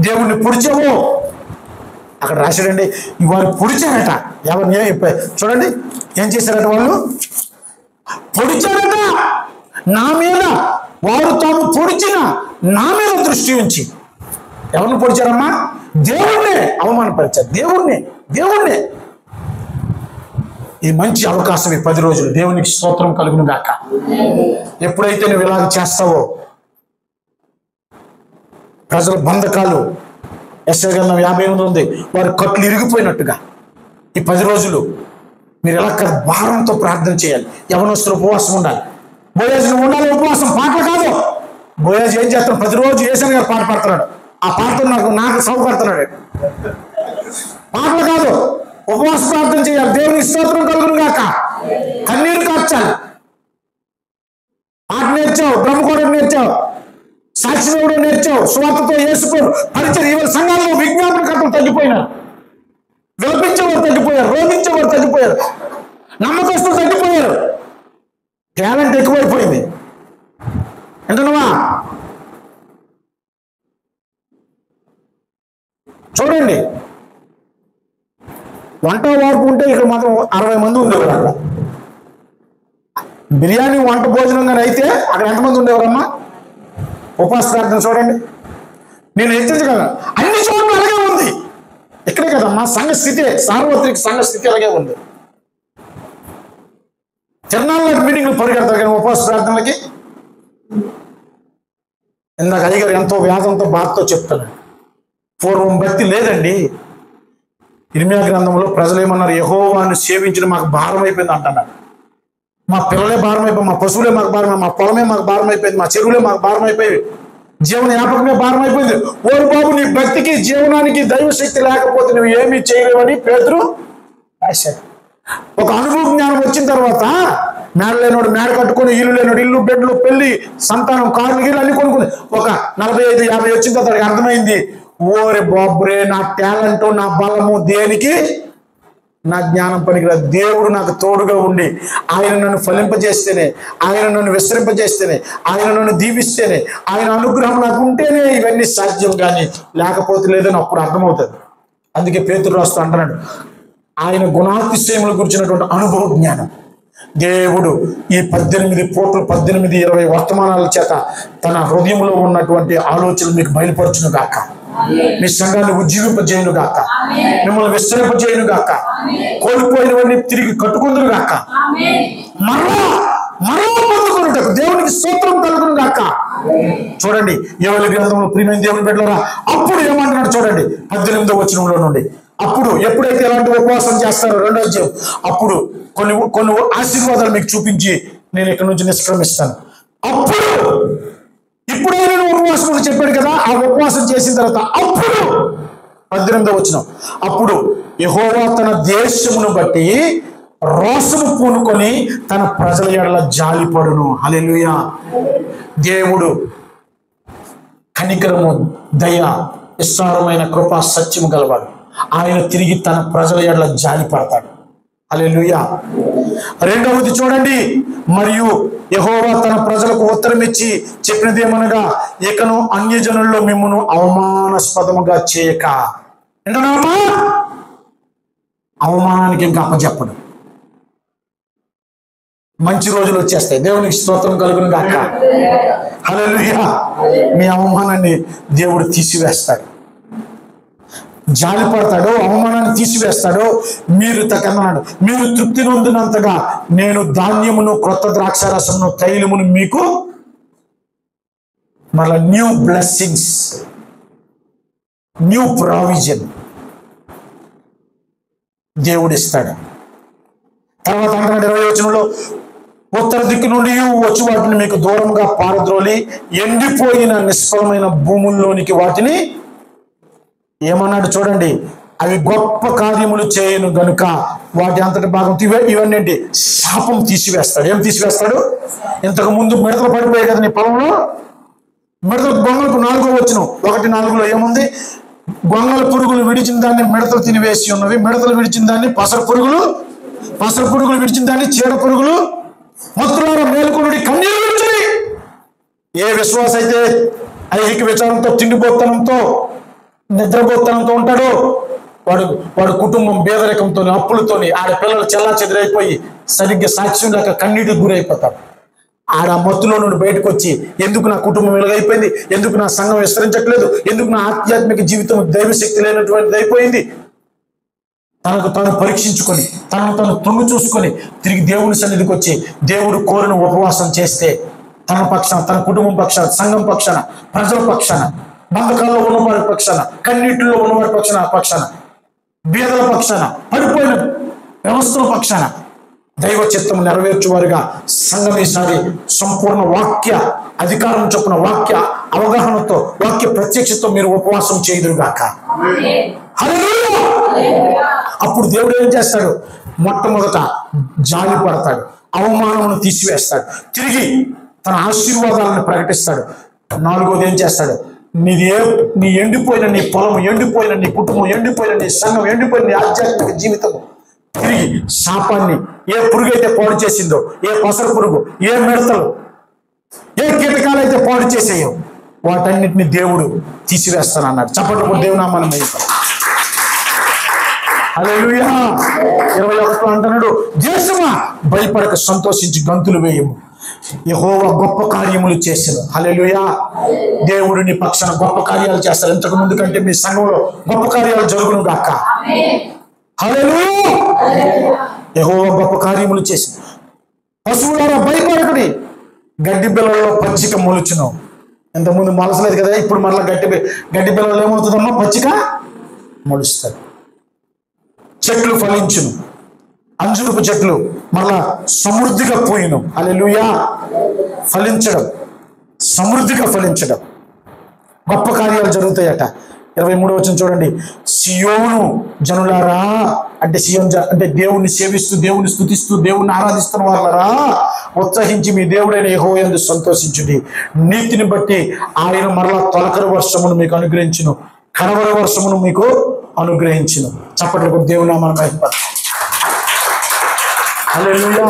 దేవుణ్ణి పొడిచావో. అక్కడ రాశాడండి, వారు పొడిచారట. ఎవరిని చూడండి, ఏం చేశారట? వాళ్ళు పొడిచారట. నా మీద, వారు తాము పొడిచిన నా మీద దృష్టి ఉంచి. ఎవరిని పొడిచారమ్మా? దేవుణ్ణే అవమానపరిచారు. దేవుణ్ణే. ఇది మంచి అవకాశం. ఈ 10 రోజులు దేవునికి స్తోత్రం కలుగును గాక. ఎప్పుడైతే నువ్వు ఇలాగ చేస్తావో, ప్రజల బంధకాలు, యెషయా గ్రంథం 58 ఉంది, వారి కట్లు ఇరిగిపోయినట్టుగా ఈ 10 రోజులు మీరు ఎలా భారంతో ప్రార్థన చేయాలి. యవనస్తులు ఉపవాసం ఉండాలి. బోయాజు నువ్వు ఉండాలి ఉపవాసం. పాటలు కాదు. బోయాజు ఏం చేస్తాడు? 10 రోజులు యేసయ్య గారు పాట పాడుతున్నాడు. ఆ పాటతో నాకు సౌకడుతున్నాడు. పాటలు కాదు, ఉపవాస ప్రార్థన చేయాలి. దేవునికి స్తోత్రం కలుగును గాక. కన్నీరు కార్చాలి. పాట నేర్చావు, బ్రహ్మకోడం నేర్చావు, సాక్షిదేవుడు నేర్చావు, సువార్తతో యేసుకోడు పరిచయం. ఇవాళ సంఘాల్లో విజ్ఞాపనకర్తలు తగ్గిపోయినారు, విలపించేవారు తగ్గిపోయారు, రోధించేవారు తగ్గిపోయారు, నమ్మకస్తులు తగ్గిపోయారు. టాలెంట్ ఎక్కువైపోయింది. వింటున్నావా? చూడండి, వంట వార్పు ఉంటే ఇక్కడ మాత్రం 60 మంది ఉండేవారు. అక్కడ బిర్యానీ వంట భోజనంగా అయితే అక్కడ ఎంతమంది ఉండేవారమ్మా? ఉపవాస ప్రార్థన చూడండి. నేను హెచ్చరించగలను, అన్ని చోట్ల అలాగే ఉంది. ఇక్కడే కదమ్మా సంఘ స్థితి, సార్వత్రిక సంఘ స్థితి అలాగే ఉంది. తిరణాల మీటింగ్లు పరిగెడతారు కానీ ఉపవాస ప్రార్థనలకి. ఇందాక అయ్యగారు ఎంతో వేదంతో బాధతో చెప్తాడు. పూర్వం భక్తి లేదండి. ఇర్మియా గ్రంథంలో ప్రజలు ఏమన్నారు? యెహోవాను సేవించడం మాకు భారం అయిపోయింది అంటున్నారు. మా పిల్లలే భారం అయిపోయి, మా పశువులే మాకు భారం, మా పొలమే మాకు భారం అయిపోయింది, మా చెరువులే మాకు భారం అయిపోయి, జీవన వ్యాపకమే భారం అయిపోయింది. ఓరు బాబు, నీ భక్తికి, జీవనానికి దైవశక్తి లేకపోతే నువ్వు ఏమీ చేయలేవని పేతురు రాశాడు. ఒక అనుభవ జ్ఞానం వచ్చిన తర్వాత మేడ లేనోడు మేడ కట్టుకొని, ఇల్లు లేనోడు ఇల్లు, బెడ్లు, పెళ్లి, సంతానం, కార్లు, గిల్లు అన్ని కొనుక్కుని ఒక 45-50 వచ్చిన తర్వాత అర్థమైంది, ఓరే బాబురే, నా టాలెంట్, నా బలము దేనికి, నా జ్ఞానం పనికిరాదు. దేవుడు నాకు తోడుగా ఉండి ఆయన నన్ను ఫలింపజేస్తేనే, ఆయన నన్ను విస్తరింపజేస్తేనే, ఆయన నన్ను దీవిస్తేనే, ఆయన అనుగ్రహం నాకు ఉంటేనే ఇవన్నీ సాధ్యం, కానీ లేకపోతే లేదని అప్పుడు అర్థమవుతుంది. అందుకే పేతురు రాస్తూ అంటున్నాడు, ఆయన గుణాతిశయముల గురించినటువంటి అనుభవ జ్ఞానం దేవుడు ఈ 18 పూటలు 18-20 వర్తమానాల చేత తన హృదయంలో ఉన్నటువంటి ఆలోచనలు మీకు బయలుపరచును గాక. మీ సంఘాన్ని ఉజ్జీవింపజేయును గాక, మిమ్మల్ని విస్తరింపజేయును గాక, కోల్పోయినవన్నీ తిరిగి కట్టుకుందురు గాక, మరో పొందుకున్నట్టు దేవునికి స్తోత్రం కలుగును గాక. చూడండి, యోవేలు గ్రంథంలో ప్రియమైన దేవుని బిడ్డలారా, అప్పుడు ఏమంటున్నాడు చూడండి, 18వ వచనంలో నుండి. అప్పుడు ఎప్పుడైతే ఎలాంటి ఉపవాసం చేస్తారో, 2వ అధ్యాయం, అప్పుడు కొన్ని ఆశీర్వాదాలు మీకు చూపించి నేను ఇక్కడ నుంచి నిష్క్రమిస్తాను. అప్పుడు, ఇప్పుడైనా ఉపవాసం చెప్పాడు కదా, ఆ ఉపవాసం చేసిన తర్వాత అప్పుడు 18వ వచనం, అప్పుడు యెహోవా తన దేశమును బట్టి రోషము పూనుకొని తన ప్రజల ఎడల జాలిపడును. హల్లెలూయా. దేవుడు కనికరము, దయ, విస్తారమైన కృపా, సత్యము గలవాడు. ఆయన తిరిగి తన ప్రజల ఎడల జాలి పడతాడు. హల్లెలూయా. 2వది చూడండి, మరియు యెహోవా తన ప్రజలకు ఉత్తరం ఇచ్చి చెప్పినదేమనగా, ఇకను అన్యజనుల్లో మిమ్మును అవమానాస్పదముగా చేయక. ఏంటన్నామా? అవమానానికి ఇంకా అప్పచెప్పడు. మంచి రోజులు వచ్చేస్తాయి. దేవునికి స్తోత్రం కలుగును గాక. హల్లెలూయా. మీ అవమానాన్ని దేవుడు తీసివేస్తాడు, జాలి పడతాడు, అవమానాన్ని తీసివేస్తాడు. మీరు తకన్నాడు, మీరు తృప్తి నొందినంతగా నేను ధాన్యమును, క్రొత్త ద్రాక్షారసమును, తైలమును మీకు మరలా న్యూ బ్లెస్సింగ్స్, న్యూ ప్రావిజన్ దేవుడు ఇస్తాడు. తర్వాత అంటున్నాడు 20వ వచనంలో, ఉత్తర దిక్కు నుండి వచ్చి వాటిని మీకు దూరంగా పారద్రోలి ఎండిపోయిన నిష్ఫలమైన భూముల్లోనికి వాటిని ఏమన్నాడు చూడండి, అవి గొప్ప కార్యములు చేయను గనుక వాటి అంతటి భాగం ఇవన్నీ ఏంటి, శాపం తీసివేస్తాడు. ఏం తీసివేస్తాడు? ఇంతకు ముందు మిడతలు పడిపోయాయి కదా నీ పొలంలో, మిడతలు గొంగలకు 4వ వచనం 1:4 ఏముంది, గొంగల పురుగులు విడిచిన దాన్ని మిడతలు తినివేసి ఉన్నవి, మిడతలు విడిచిన దాన్ని పసర పురుగులు విడిచిన దాన్ని చీడ పురుగులు మొత్తులారా మేలుకొనుడి కన్నీరు విడిచుడి. ఏ విశ్వాస అయితే ఐహిక విచారంతో, తిండిపోతనంతో, నిద్రపోతనంతో ఉంటాడో వాడు కుటుంబం పేదరికంతో, అప్పులతోని, ఆడ పిల్లలు చెల్లా చెదిరైపోయి సరిగ్గా సాక్ష్యం లేక కన్నీటికి గురైపోతాడు. ఆడ మత్తులో నుండి బయటకు వచ్చి, ఎందుకు నా కుటుంబం వెలుగైపోయింది, ఎందుకు నా సంఘం విస్తరించట్లేదు, ఎందుకు నా ఆధ్యాత్మిక జీవితం దైవశక్తి లేనటువంటిది అయిపోయింది, తనకు తాను పరీక్షించుకొని తనను తాను తొంగి చూసుకొని తిరిగి దేవుని సన్నిధికి వచ్చి దేవుడు కోరిన ఉపవాసం చేస్తే తన పక్షాన, తన కుటుంబం పక్షాన, సంఘం పక్షాన, ప్రజల పక్షాన, బంధకాల్లో ఉన్నవారి పక్షాన, కన్నీటిలో ఉన్నవారి పక్షాన, బీదల పక్షాన, పడిపోయిన వ్యవస్థల పక్షాన దైవ చిత్తం నెరవేర్చువారిగా సంఘం ఈసారి సంపూర్ణ వాక్య అధికారం చొప్పున, వాక్య అవగాహనతో, వాక్య ప్రత్యక్షతో మీరు ఉపవాసం చేయుదురుగాక. హల్లెలూయా. అప్పుడు దేవుడు ఏం చేస్తాడు? మొట్టమొదట జాలి పడతాడు, అవమానమును తీసివేస్తాడు, తిరిగి తన ఆశీర్వాదాలను ప్రకటిస్తాడు. 4వది ఏం చేస్తాడు? నీ ఎండిపోయిన నీ పొలం, ఎండిపోయిన నీ కుటుంబం, ఎండిపోయిన నీ సంఘం, ఎండిపోయిన నీ ఆధ్యాత్మిక జీవితం తిరిగి శాపాన్ని, ఏ పురుగు అయితే పాడు చేసిందో, ఏ పసర పురుగు, ఏ మిడతలు, ఏ కీటకాలు అయితే పాడు చేసేయో వాటన్నిటిని దేవుడు తీసివేస్తానన్నాడు. చప్పట్లు దేవుని నామమున మహిమ. హల్లెలూయా. 21 అంటున్నాడు, దేశమా భయపడక సంతోషించి గంతులు వేయము, యెహోవా గొప్ప కార్యములు చేశారు. హల్లెలూయా. దేవుడు నీ పక్షాన గొప్ప కార్యాలు చేస్తారు. ఇంతకు ముందు కంటే మీ సంఘంలో గొప్ప కార్యాలు జరుగును గాక. హల్లెలూయా. యెహోవా గొప్ప కార్యములు చేశారు. పశువులారా భయపడకుడి, గడ్డి బిళ్ళలో పచ్చిక మొలుచును. ఇంతకుముందు మొలసలేదు కదా, ఇప్పుడు మరలా గడ్డి బిళ్ళలో ఏమవుతుందమ్మా? పచ్చిక మొలుస్తారు. చెట్లు ఫలించును, అంజూరపు చెట్లు మరలా సమృద్ధిగా పోయిను. హల్లెలూయా. ఫలించడం, సమృద్ధిగా ఫలించడం, గొప్ప కార్యాలు జరుగుతాయట. 23వ వచనం చూడండి, సియోను జనులారా, అంటే సియోను అంటే దేవుణ్ణి సేవిస్తూ, దేవుని స్తుతిస్తూ, దేవుణ్ణి ఆరాధిస్తున్న వాళ్ళరా, ఉత్సహించి మీ దేవుడైన యెహోవా యందు సంతోషించుడి. నీతిని బట్టి ఆయన మరలా తొలకరి వర్షమును మీకు అనుగ్రహించును, కడవరి వర్షమును మీకు అనుగ్రహించును. చప్పట్లు కూడా దేవుని నామమున మహిమ. హల్లెలూయా.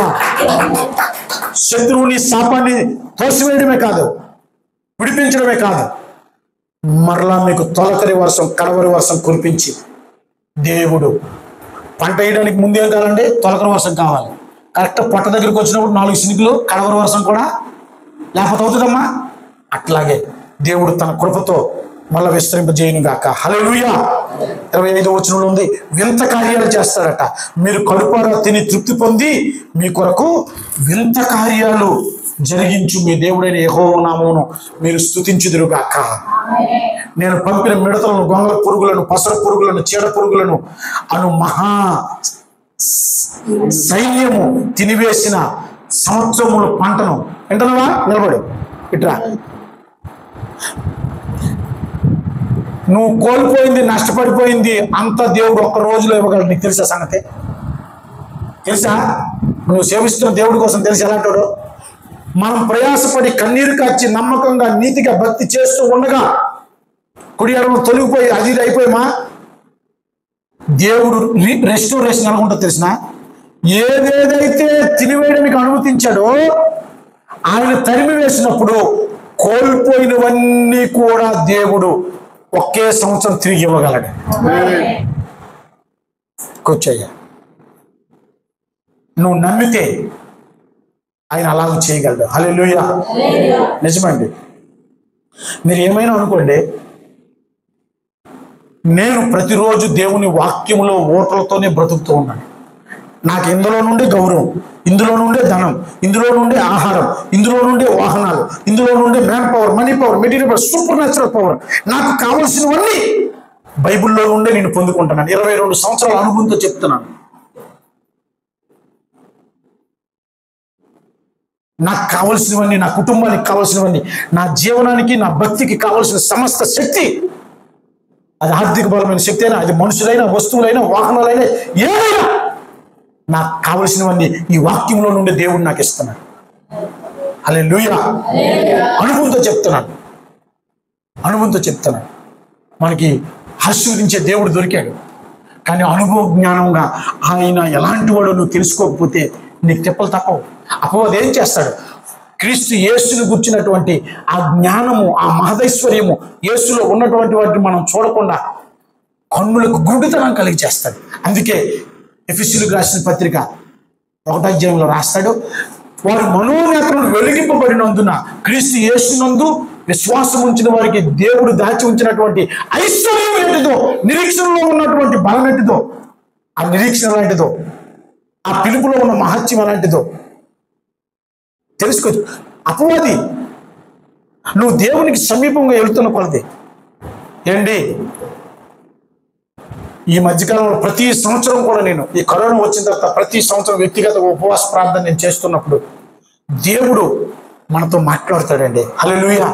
శత్రువుని శాపాన్ని తోసివేయడమే కాదు, విడిపించడమే కాదు, మరలా మీకు తొలకరి వర్షం, కడవరి వర్షం కురిపించి, దేవుడు పంట వేయడానికి ముందేం కావాలండి? తొలకరి వర్షం కావాలి. కరెక్ట్ పొట్ట దగ్గరికి వచ్చినప్పుడు 4 చినుకులు, కడవరి వర్షం కూడా లేకపోతే అవుతుందమ్మా. అట్లాగే దేవుడు తన కృపతో మళ్ళా విస్తరింపజేయను గాక. హల్లెలూయా. 25వ వచనంలో ఉంది, వింత కార్యాలు చేస్తారట. మీరు కడుపారా తిని తృప్తి పొంది మీ కొరకు వింత కార్యాలు జరిగించు మీ దేవుడైన యెహోవా నామమును మీరు స్తుతించుదురుగాక. నేను పంపిన మిడతలను, గొంగళ పురుగులను, పసర పురుగులను, చీడ పురుగులను అను మహా సైన్యము తినివేసిన సంవత్సరముల పంటను, వింటున్నావా? నిలబడు, ఇట్రా. నువ్వు కోల్పోయింది, నష్టపడిపోయింది అంత దేవుడు ఒక్క రోజులో ఇవ్వగలడు. నీకు తెలుసా సంగతి? తెలుసా? నువ్వు సేవిస్తున్న దేవుడి కోసం తెలిసి ఎలాంటాడు? మనం ప్రయాసపడి కన్నీరు కాచి నమ్మకంగా నీతిగా భక్తి చేస్తూ ఉండగా కుడి ఎడమ తొలగిపోయి అది ఇది అయిపోయామా, దేవుడు రెస్టోరేషన్ అనుకుంటా తెలిసిన, ఏదేదైతే తినివేయడానికి అనుమతించాడో ఆయన తరిమి వేసినప్పుడు కోల్పోయినవన్నీ కూడా దేవుడు ఒకే సంవత్సరం తిరిగి ఇవ్వగలడు. కూర్చోయ్యా. నువ్వు నమ్మితే ఆయన అలాగే చేయగలడు. హల్లెలూయా. నిజమండి. మీరు ఏమైనా అనుకోండి, నేను ప్రతిరోజు దేవుని వాక్యములో ఓటలతోనే బ్రతుకుతూ ఉన్నాను. నాకు ఇందులో నుండే గౌరవం, ఇందులో నుండే ధనం, ఇందులో నుండే ఆహారం, ఇందులో నుండే వాహనాలు, ఇందులో నుండే man power, money power, material power, super natural power, నాకు కావలసినవన్నీ బైబిల్లో నుండే నేను పొందుకుంటున్నాను. 22 సంవత్సరాల అనుభవంతో చెప్తున్నాను. నాకు కావలసినవన్నీ, నా కుటుంబానికి కావలసినవన్నీ, నా జీవనానికి, నా భక్తికి కావలసిన సమస్త శక్తి, అది ఆర్థిక బలమైన శక్తి అయినా, అది మనుషులైనా, వస్తువులైనా, వాహనాలైనా, ఏదైనా నాకు కావలసినవన్నీ ఈ వాక్యంలో నుండి దేవుడు నాకు ఇస్తున్నాడు. హల్లెలూయా. అనుభవంతో చెప్తున్నాను. మనకి ఆశీర్వదించే దేవుడు దొరికాడు, కానీ అనుభవ జ్ఞానంగా ఆయన ఎలాంటి వాడో నువ్వు తెలుసుకోకపోతే నీకు తెప్పలు తప్పవు. అపవాది ఏం చేస్తాడు? క్రీస్తు యేసుని గుర్చినటువంటి ఆ జ్ఞానము, ఆ మహదైశ్వర్యము, యేసులో ఉన్నటువంటి వాటిని మనం చూడకుండా కన్నులకు గుడ్డితనం కలిగి చేస్తాడు. అందుకే ఎఫెసీయులకు రాసిన పత్రిక 1వ అధ్యాయంలో రాస్తాడు, వారి మనోనేత్రములు వెలిగింపబడినందున క్రీస్తు యేసునందు విశ్వాసం ఉంచిన వారికి దేవుడు దాచి ఉంచినటువంటి ఐశ్వర్యం ఏంటిదో, నిరీక్షణలో ఉన్నటువంటి బలం ఏంటిదో, ఆ నిరీక్షణ లాంటిదో, ఆ పిలుపులో ఉన్న మహత్యం అలాంటిదో తెలుసుకోవచ్చు. అపవాది నువ్వు దేవునికి సమీపంగా వెళుతున్న కొలది ఏంటి, ఈ మధ్యకాలంలో ప్రతి సంవత్సరం కూడా నేను ఈ కరోనా వచ్చిన తర్వాత ప్రతి సంవత్సరం వ్యక్తిగత ఉపవాస ప్రార్థన నేను చేస్తున్నప్పుడు దేవుడు మనతో మాట్లాడతాడండి. హల్లెలూయా.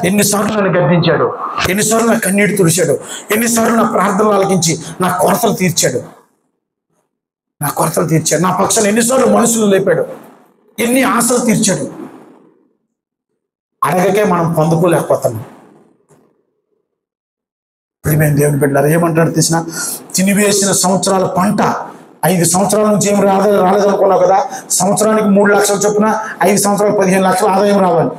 ఎన్నిసార్లు నన్ను గద్దించాడు, ఎన్నిసార్లు నా కన్నీటి తుడిచాడు, ఎన్నిసార్లు నా ప్రార్థనలు ఆలకించి నా కొరతలు తీర్చాడు, నా పక్షాన ఎన్నిసార్లు మనసులు లేపాడు, ఎన్ని ఆశలు తీర్చాడు. అడగకే మనం పొందుకోలేకపోతున్నాం. ప్రియమైన దేవుని బిడ్డలారా, ఏమంటాడు తెలిసిన, తినివేసిన సంవత్సరాల పంట 5 సంవత్సరాల నుంచి ఏం రాలేదనుకున్నావు కదా, సంవత్సరానికి 3 లక్షలు చొప్పున 5 సంవత్సరాలు 15 లక్షల ఆదాయం రావాలి,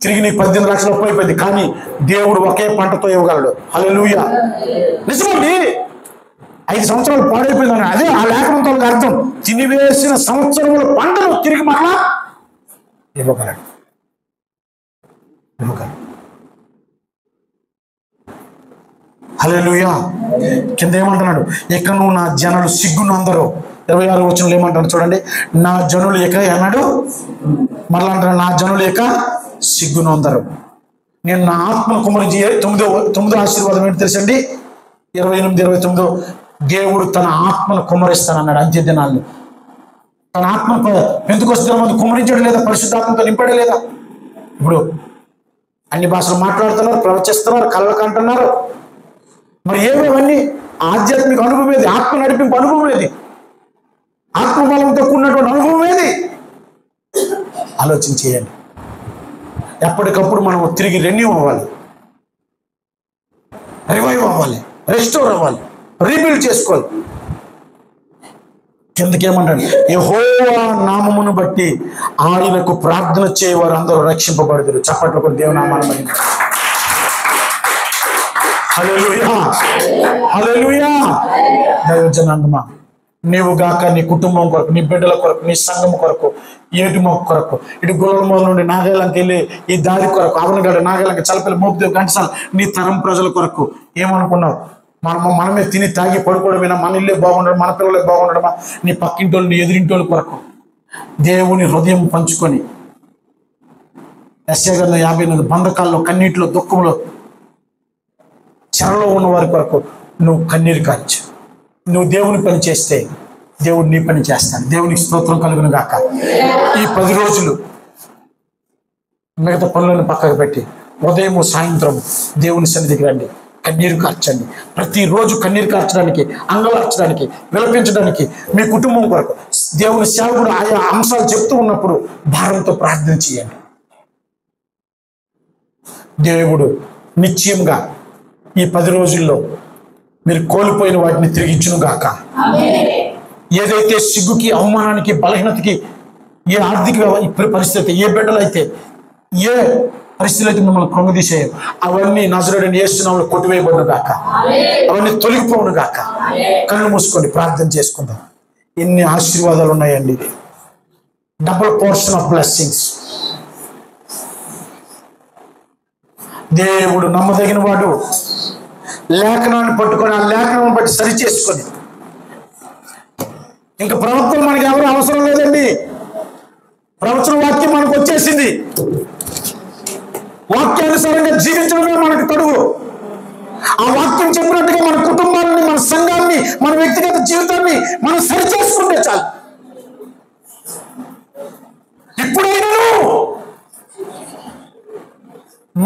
తిరిగి నీకు 18 లక్షలు అప్పు అయిపోయింది. కానీ దేవుడు ఒకే పంటతో ఇవ్వగలడు. హల్లెలూయా. నిజమండి, 5 సంవత్సరాలు పాడైపోయిందని అదే ఆ లేఖనంతో అర్థం. తినివేసిన సంవత్సరముల పంటను తిరిగి మరలా ఇవ్వగలడు. హల్లెలూయా. కింద ఏమంటున్నాడు, ఇక నువ్వు నా జనులు సిగ్గునందరు. 26వ వచనంలో ఏమంటాడు చూడండి, నా జనులు ఇక అన్నాడు, మరలా అంటాడు, నా జనులు ఇక సిగ్గునందరు. నేను నా ఆత్మను కుమరించి 9వ ఆశీర్వాదం ఏంటి తెలుసండి, 28, 29 దేవుడు తన ఆత్మను కుమరిస్తానన్నాడు. అంత్య దినాల్లో తన ఆత్మ పెంతెకొస్తే మంది కుమరించడం లేదా, పరిశుద్ధాత్మతో నింపడం లేదా. ఇప్పుడు అన్ని భాషలు మాట్లాడుతున్నారు, ప్రవచిస్తున్నారు, కలలు కంటున్నారు. మరి ఏమేవన్నీ ఆధ్యాత్మిక అనుభవం ఏది, ఆత్మ నడిపింపు అనుభవం ఏది, ఆత్మబలంతో కూడినటువంటి అనుభవం ఏది? ఆలోచన చేయండి. ఎప్పటికప్పుడు మనం తిరిగి రెన్యూ అవ్వాలి, రివైవ్ అవ్వాలి, రెస్టోర్ అవ్వాలి, రీబిల్డ్ చేసుకోవాలి. కిందకేమంటాడు, యెహోవా నామమును బట్టి ఆయనకు ప్రార్థన చేయవారు అందరూ రక్షింపబడుదురు. చప్పట్లు కూడా దేవుని నామాన్ని. హల్లెలూయా. హల్లెలూయా. దైవజనాంగమా, నీవు గాక నీ కుటుంబం కొరకు, నీ బిడ్డల కొరకు, నీ సంఘం కొరకు, ఏటి మొక్క కొరకు, ఇటు గొల్లమూల నుండి నాగేలంకి వెళ్ళి ఈ దారి కొరకు, అవనగడ్డ నాగేలంకి చలపల్లి మోపుదేవి ఘంటసాల, నీ తరం ప్రజల కొరకు ఏమనుకున్నావు? మనమే తిని తాగి పడుకోవడమేనా? మన ఇల్లే బాగుండడం, మన పిల్లలే బాగుండడమా? నీ పక్కింటోళ్ళు, నీ ఎదురింటోళ్ళ కొరకు దేవుని హృదయం పంచుకొని, యెషయా గ్రంథం 54 బంధకాల్లో, కన్నీటిలో, దుఃఖంలో, చెరలో ఉన్న వారి కొరకు నువ్వు కన్నీరు కార్చు. నువ్వు దేవుని పని చేస్తే దేవుడు నీ పని చేస్తాడు. దేవునికి స్తోత్రం కలుగును గాక. ఈ 10 రోజులు మిగతా పనులను పక్కకు పెట్టి ఉదయం సాయంత్రం దేవుని సన్నిధికి రండి, కన్నీరు కార్చండి. ప్రతిరోజు కన్నీరు కార్చడానికి, అంగలార్చడానికి, విలపించడానికి, మీ కుటుంబం కొరకు దేవుని సేవకుడు ఆయా అంశాలు చెప్తూ ఉన్నప్పుడు భారంతో ప్రార్థన చేయండి. దేవుడు నిశ్చయంగా ఈ 10 రోజుల్లో మీరు కోల్పోయిన వాటిని తిరిగిచ్చును గాక. ఏదైతే సిగ్గుకి, అవమానానికి, బలహీనతకి, ఏ ఆర్థిక పరిస్థితి, ఏ బిడ్డలైతే, ఏ పరిస్థితులు అయితే మిమ్మల్ని కృంగదీసాయో అవన్నీ నజరేయుడైన యేసు నామములో కొట్టివేయబడును గాక. అవన్నీ తొలగిపోవును గాక. కళ్ళు మూసుకోండి, ప్రార్థన చేసుకుందాం. ఎన్ని ఆశీర్వాదాలు ఉన్నాయండి. Double portion of blessings. దేవుడు నమ్మదగిన వాడు. లేఖనాన్ని పట్టుకొని ఆ లేఖనాన్ని బట్టి సరి చేసుకొని ఇంకా ప్రవక్తలు మనకి ఎవరు అవసరం లేదండి. ప్రవచన వాక్యం మనకు వచ్చేసింది. వాక్యానుసారంగా జీవించడమే మనకు తడువు. ఆ వాక్యం చెప్పినట్టుగా మన కుటుంబాన్ని, మన సంఘాన్ని, మన వ్యక్తిగత జీవితాన్ని మనం సరి చేసుకుంటే చాలు. ఇప్పుడైనా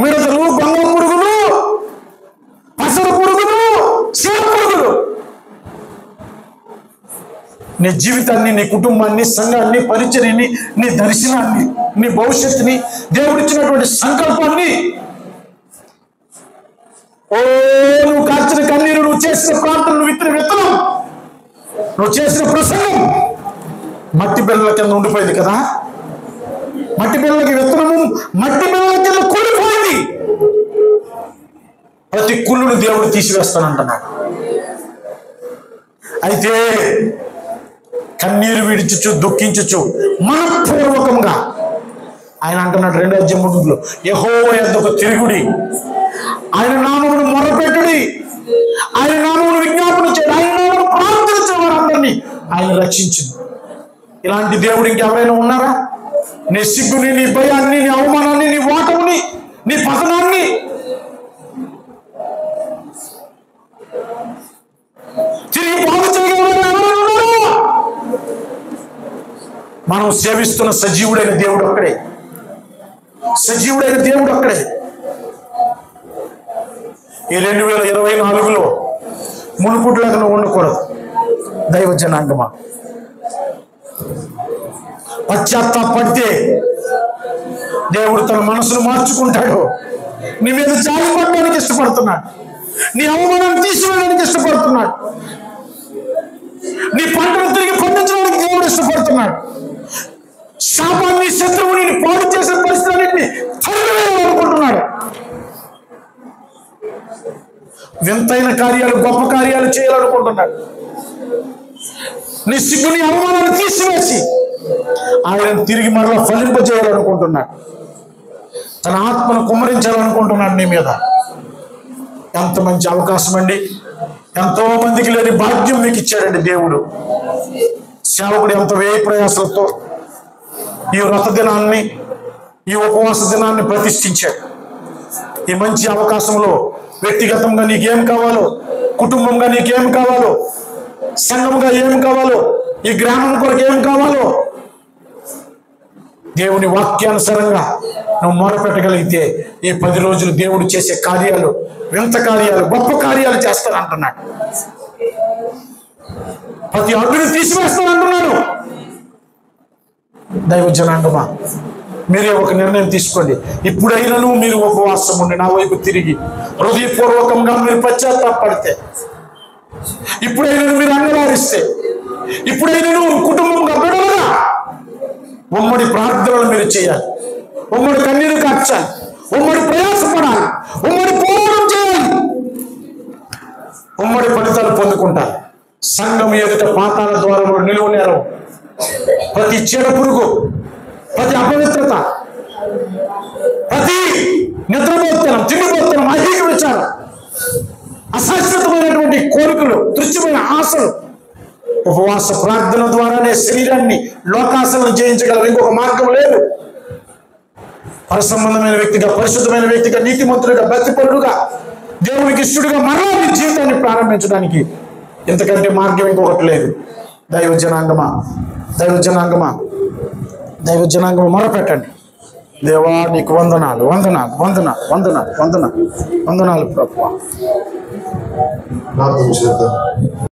మిడతలు, గొంగ పురుగులు, పసరు పురుగులు, చీడ పురుగులు నీ జీవితాన్ని, నీ కుటుంబాన్ని, సంఘాన్ని, పరిచర్యని, నీ దర్శనాన్ని, నీ భవిష్యత్తుని, దేవుడిచ్చినటువంటి సంకల్పాన్ని, నువ్వు కార్చిన కన్నీరు, నువ్వు చేసిన ప్రార్థన, నువ్వు విత్తిన విత్తనం, నువ్వు చేసిన ప్రసంగం మట్టి బిళ్ళల కింద ఉండిపోయింది కదా. మట్టి బిళ్ళలకి విత్తనము మట్టి బిళ్ళల కింద కూలిపోయింది. ప్రతి కుళ్ళును దేవుడు తీసివేస్తానంటున్నాడు. అయితే కన్నీరు విడిచుచు, దుఃఖించుచు మనపూర్వకంగా ఆయన అంటున్నాడు 2:3 యెహోవా యొద్దకు తిరుగుడి, ఆయన నామమును మొరపెట్టుడి, ఆయన నామమును విజ్ఞాపన చేయండి, ఆయన నామమును ప్రార్థించే వారందరినీ ఆయన రక్షించింది. ఇలాంటి దేవుడు ఇంకెవరైనా ఉన్నారా? నీ సిగ్గుని, నీ భయాన్ని, నీ అవమానాన్ని, నీ ఓటమిని, నీ పతనాన్ని తిరిగి బాగు చేయగలరు ఎవరైనా ఉన్నారా? మనం సేవిస్తున్న సజీవుడైన దేవుడు ఒక్కడే. సజీవుడైన దేవుడు ఒక్కడే. ఈ 2024లో మునుపుట్లాగా నువ్వు ఉండకూడదు. దైవ జనాంగమా, పశ్చాత్తాపడితే దేవుడు తన మనసును మార్చుకుంటాడు. నీ మీద జాలి పడడానికి ఇష్టపడుతున్నాడు. నీ అవమానాన్ని తీసివేయడానికి ఇష్టపడుతున్నాడు. నీ పంటను తిరిగి పండించడానికి దేవుడు ఇష్టపడుతున్నాడు. శాపాన్ని, శత్రువుని పాడు చేసే పరిస్థితులన్నింటినీ తరివేయాలనుకుంటున్నాడు. వింతైన కార్యాలు, గొప్ప కార్యాలు చేయాలనుకుంటున్నాడు. నీ సిగ్గుని, అవమానాన్ని తీసివేసి ఆయన తిరిగి మరలా ఫలింపజేయాలనుకుంటున్నాడు. తన ఆత్మను కుమ్మరించాలనుకుంటున్నాడు నీ మీద. ఎంత మంచి అవకాశం అండి! ఎంతో మందికి లేని భాగ్యం మీకు ఇచ్చాడండి దేవుడు. సేవకుడు ఎంత వ్యయ ప్రయాసలతో ఈ వ్రత దినాన్ని, ఈ ఉపవాస దినాన్ని ప్రతిష్ఠించాడు. ఈ మంచి అవకాశంలో వ్యక్తిగతంగా నీకేం కావాలో, కుటుంబంగా నీకేం కావాలో, సంఘంగా ఏం కావాలో, ఈ గ్రామం కొరకు ఏం కావాలో దేవుని వాక్యానుసారంగా నువ్వు మొరపెట్టగలిగితే ఈ 10 రోజులు దేవుడు చేసే కార్యాలు, వింత కార్యాలు, గొప్ప కార్యాలు చేస్తానంటున్నాడు. ప్రతి అడ్డుని తీసివేస్తానంటున్నాడు. దైవ జనాంగమా, మీరే ఒక నిర్ణయం తీసుకోండి. ఇప్పుడైనా మీరు ఉపవాసం ఉండి నా వైపు తిరిగి హృదయపూర్వకంగా మీరు పశ్చాత్తాపడితే, ఇప్పుడైనా మీరు అంగలారిస్తే, ఇప్పుడైనా కుటుంబంగా బిడవగా ఉమ్మడి ప్రార్థనలు మీరు చేయాలి. ఉమ్మడి కన్నీరు కార్చాలి. ఉమ్మడి ప్రయాసపడాలి. ఉమ్మడి పోరాటం చేయాలి. ఉమ్మడి ఫలితాలు పొందుకుంటారు. సంఘం ఎదుట పాతాళ ద్వారంలో నిలువనేరం, ప్రతి చీడ పురుగు, ప్రతి అపవిత్రత, ప్రతి నిద్రపోతనం, తిండిపోతనం, ఐహిక విచారం, అశాశ్వతమైనటువంటి కోరికలు, దృశ్యమైన ఆశలు ఉపవాస ప్రార్థన ద్వారానే శరీరాన్ని, లోకాశలను జయించగలరు. ఇంకొక మార్గం లేదు. పరసంబంధమైన వ్యక్తిగా, పరిశుద్ధమైన వ్యక్తిగా, నీతిమంతుడిగా, భక్తిపరుడుగా, దేవునికి ఇష్టడుగా మరలా మీ జీవితాన్ని ప్రారంభించడానికి ఇంతకంటే మార్గం ఇంకొకటి లేదు. దైవ జనాంగమా, దైవ జనాంగమా, దైవ జనాంగమా మొరపెట్టండి. దేవా నీకు వందనాలు, వందనాలు, వందనాలు, వందనాలు, వందనాలు, వందనాలు ప్రభువా.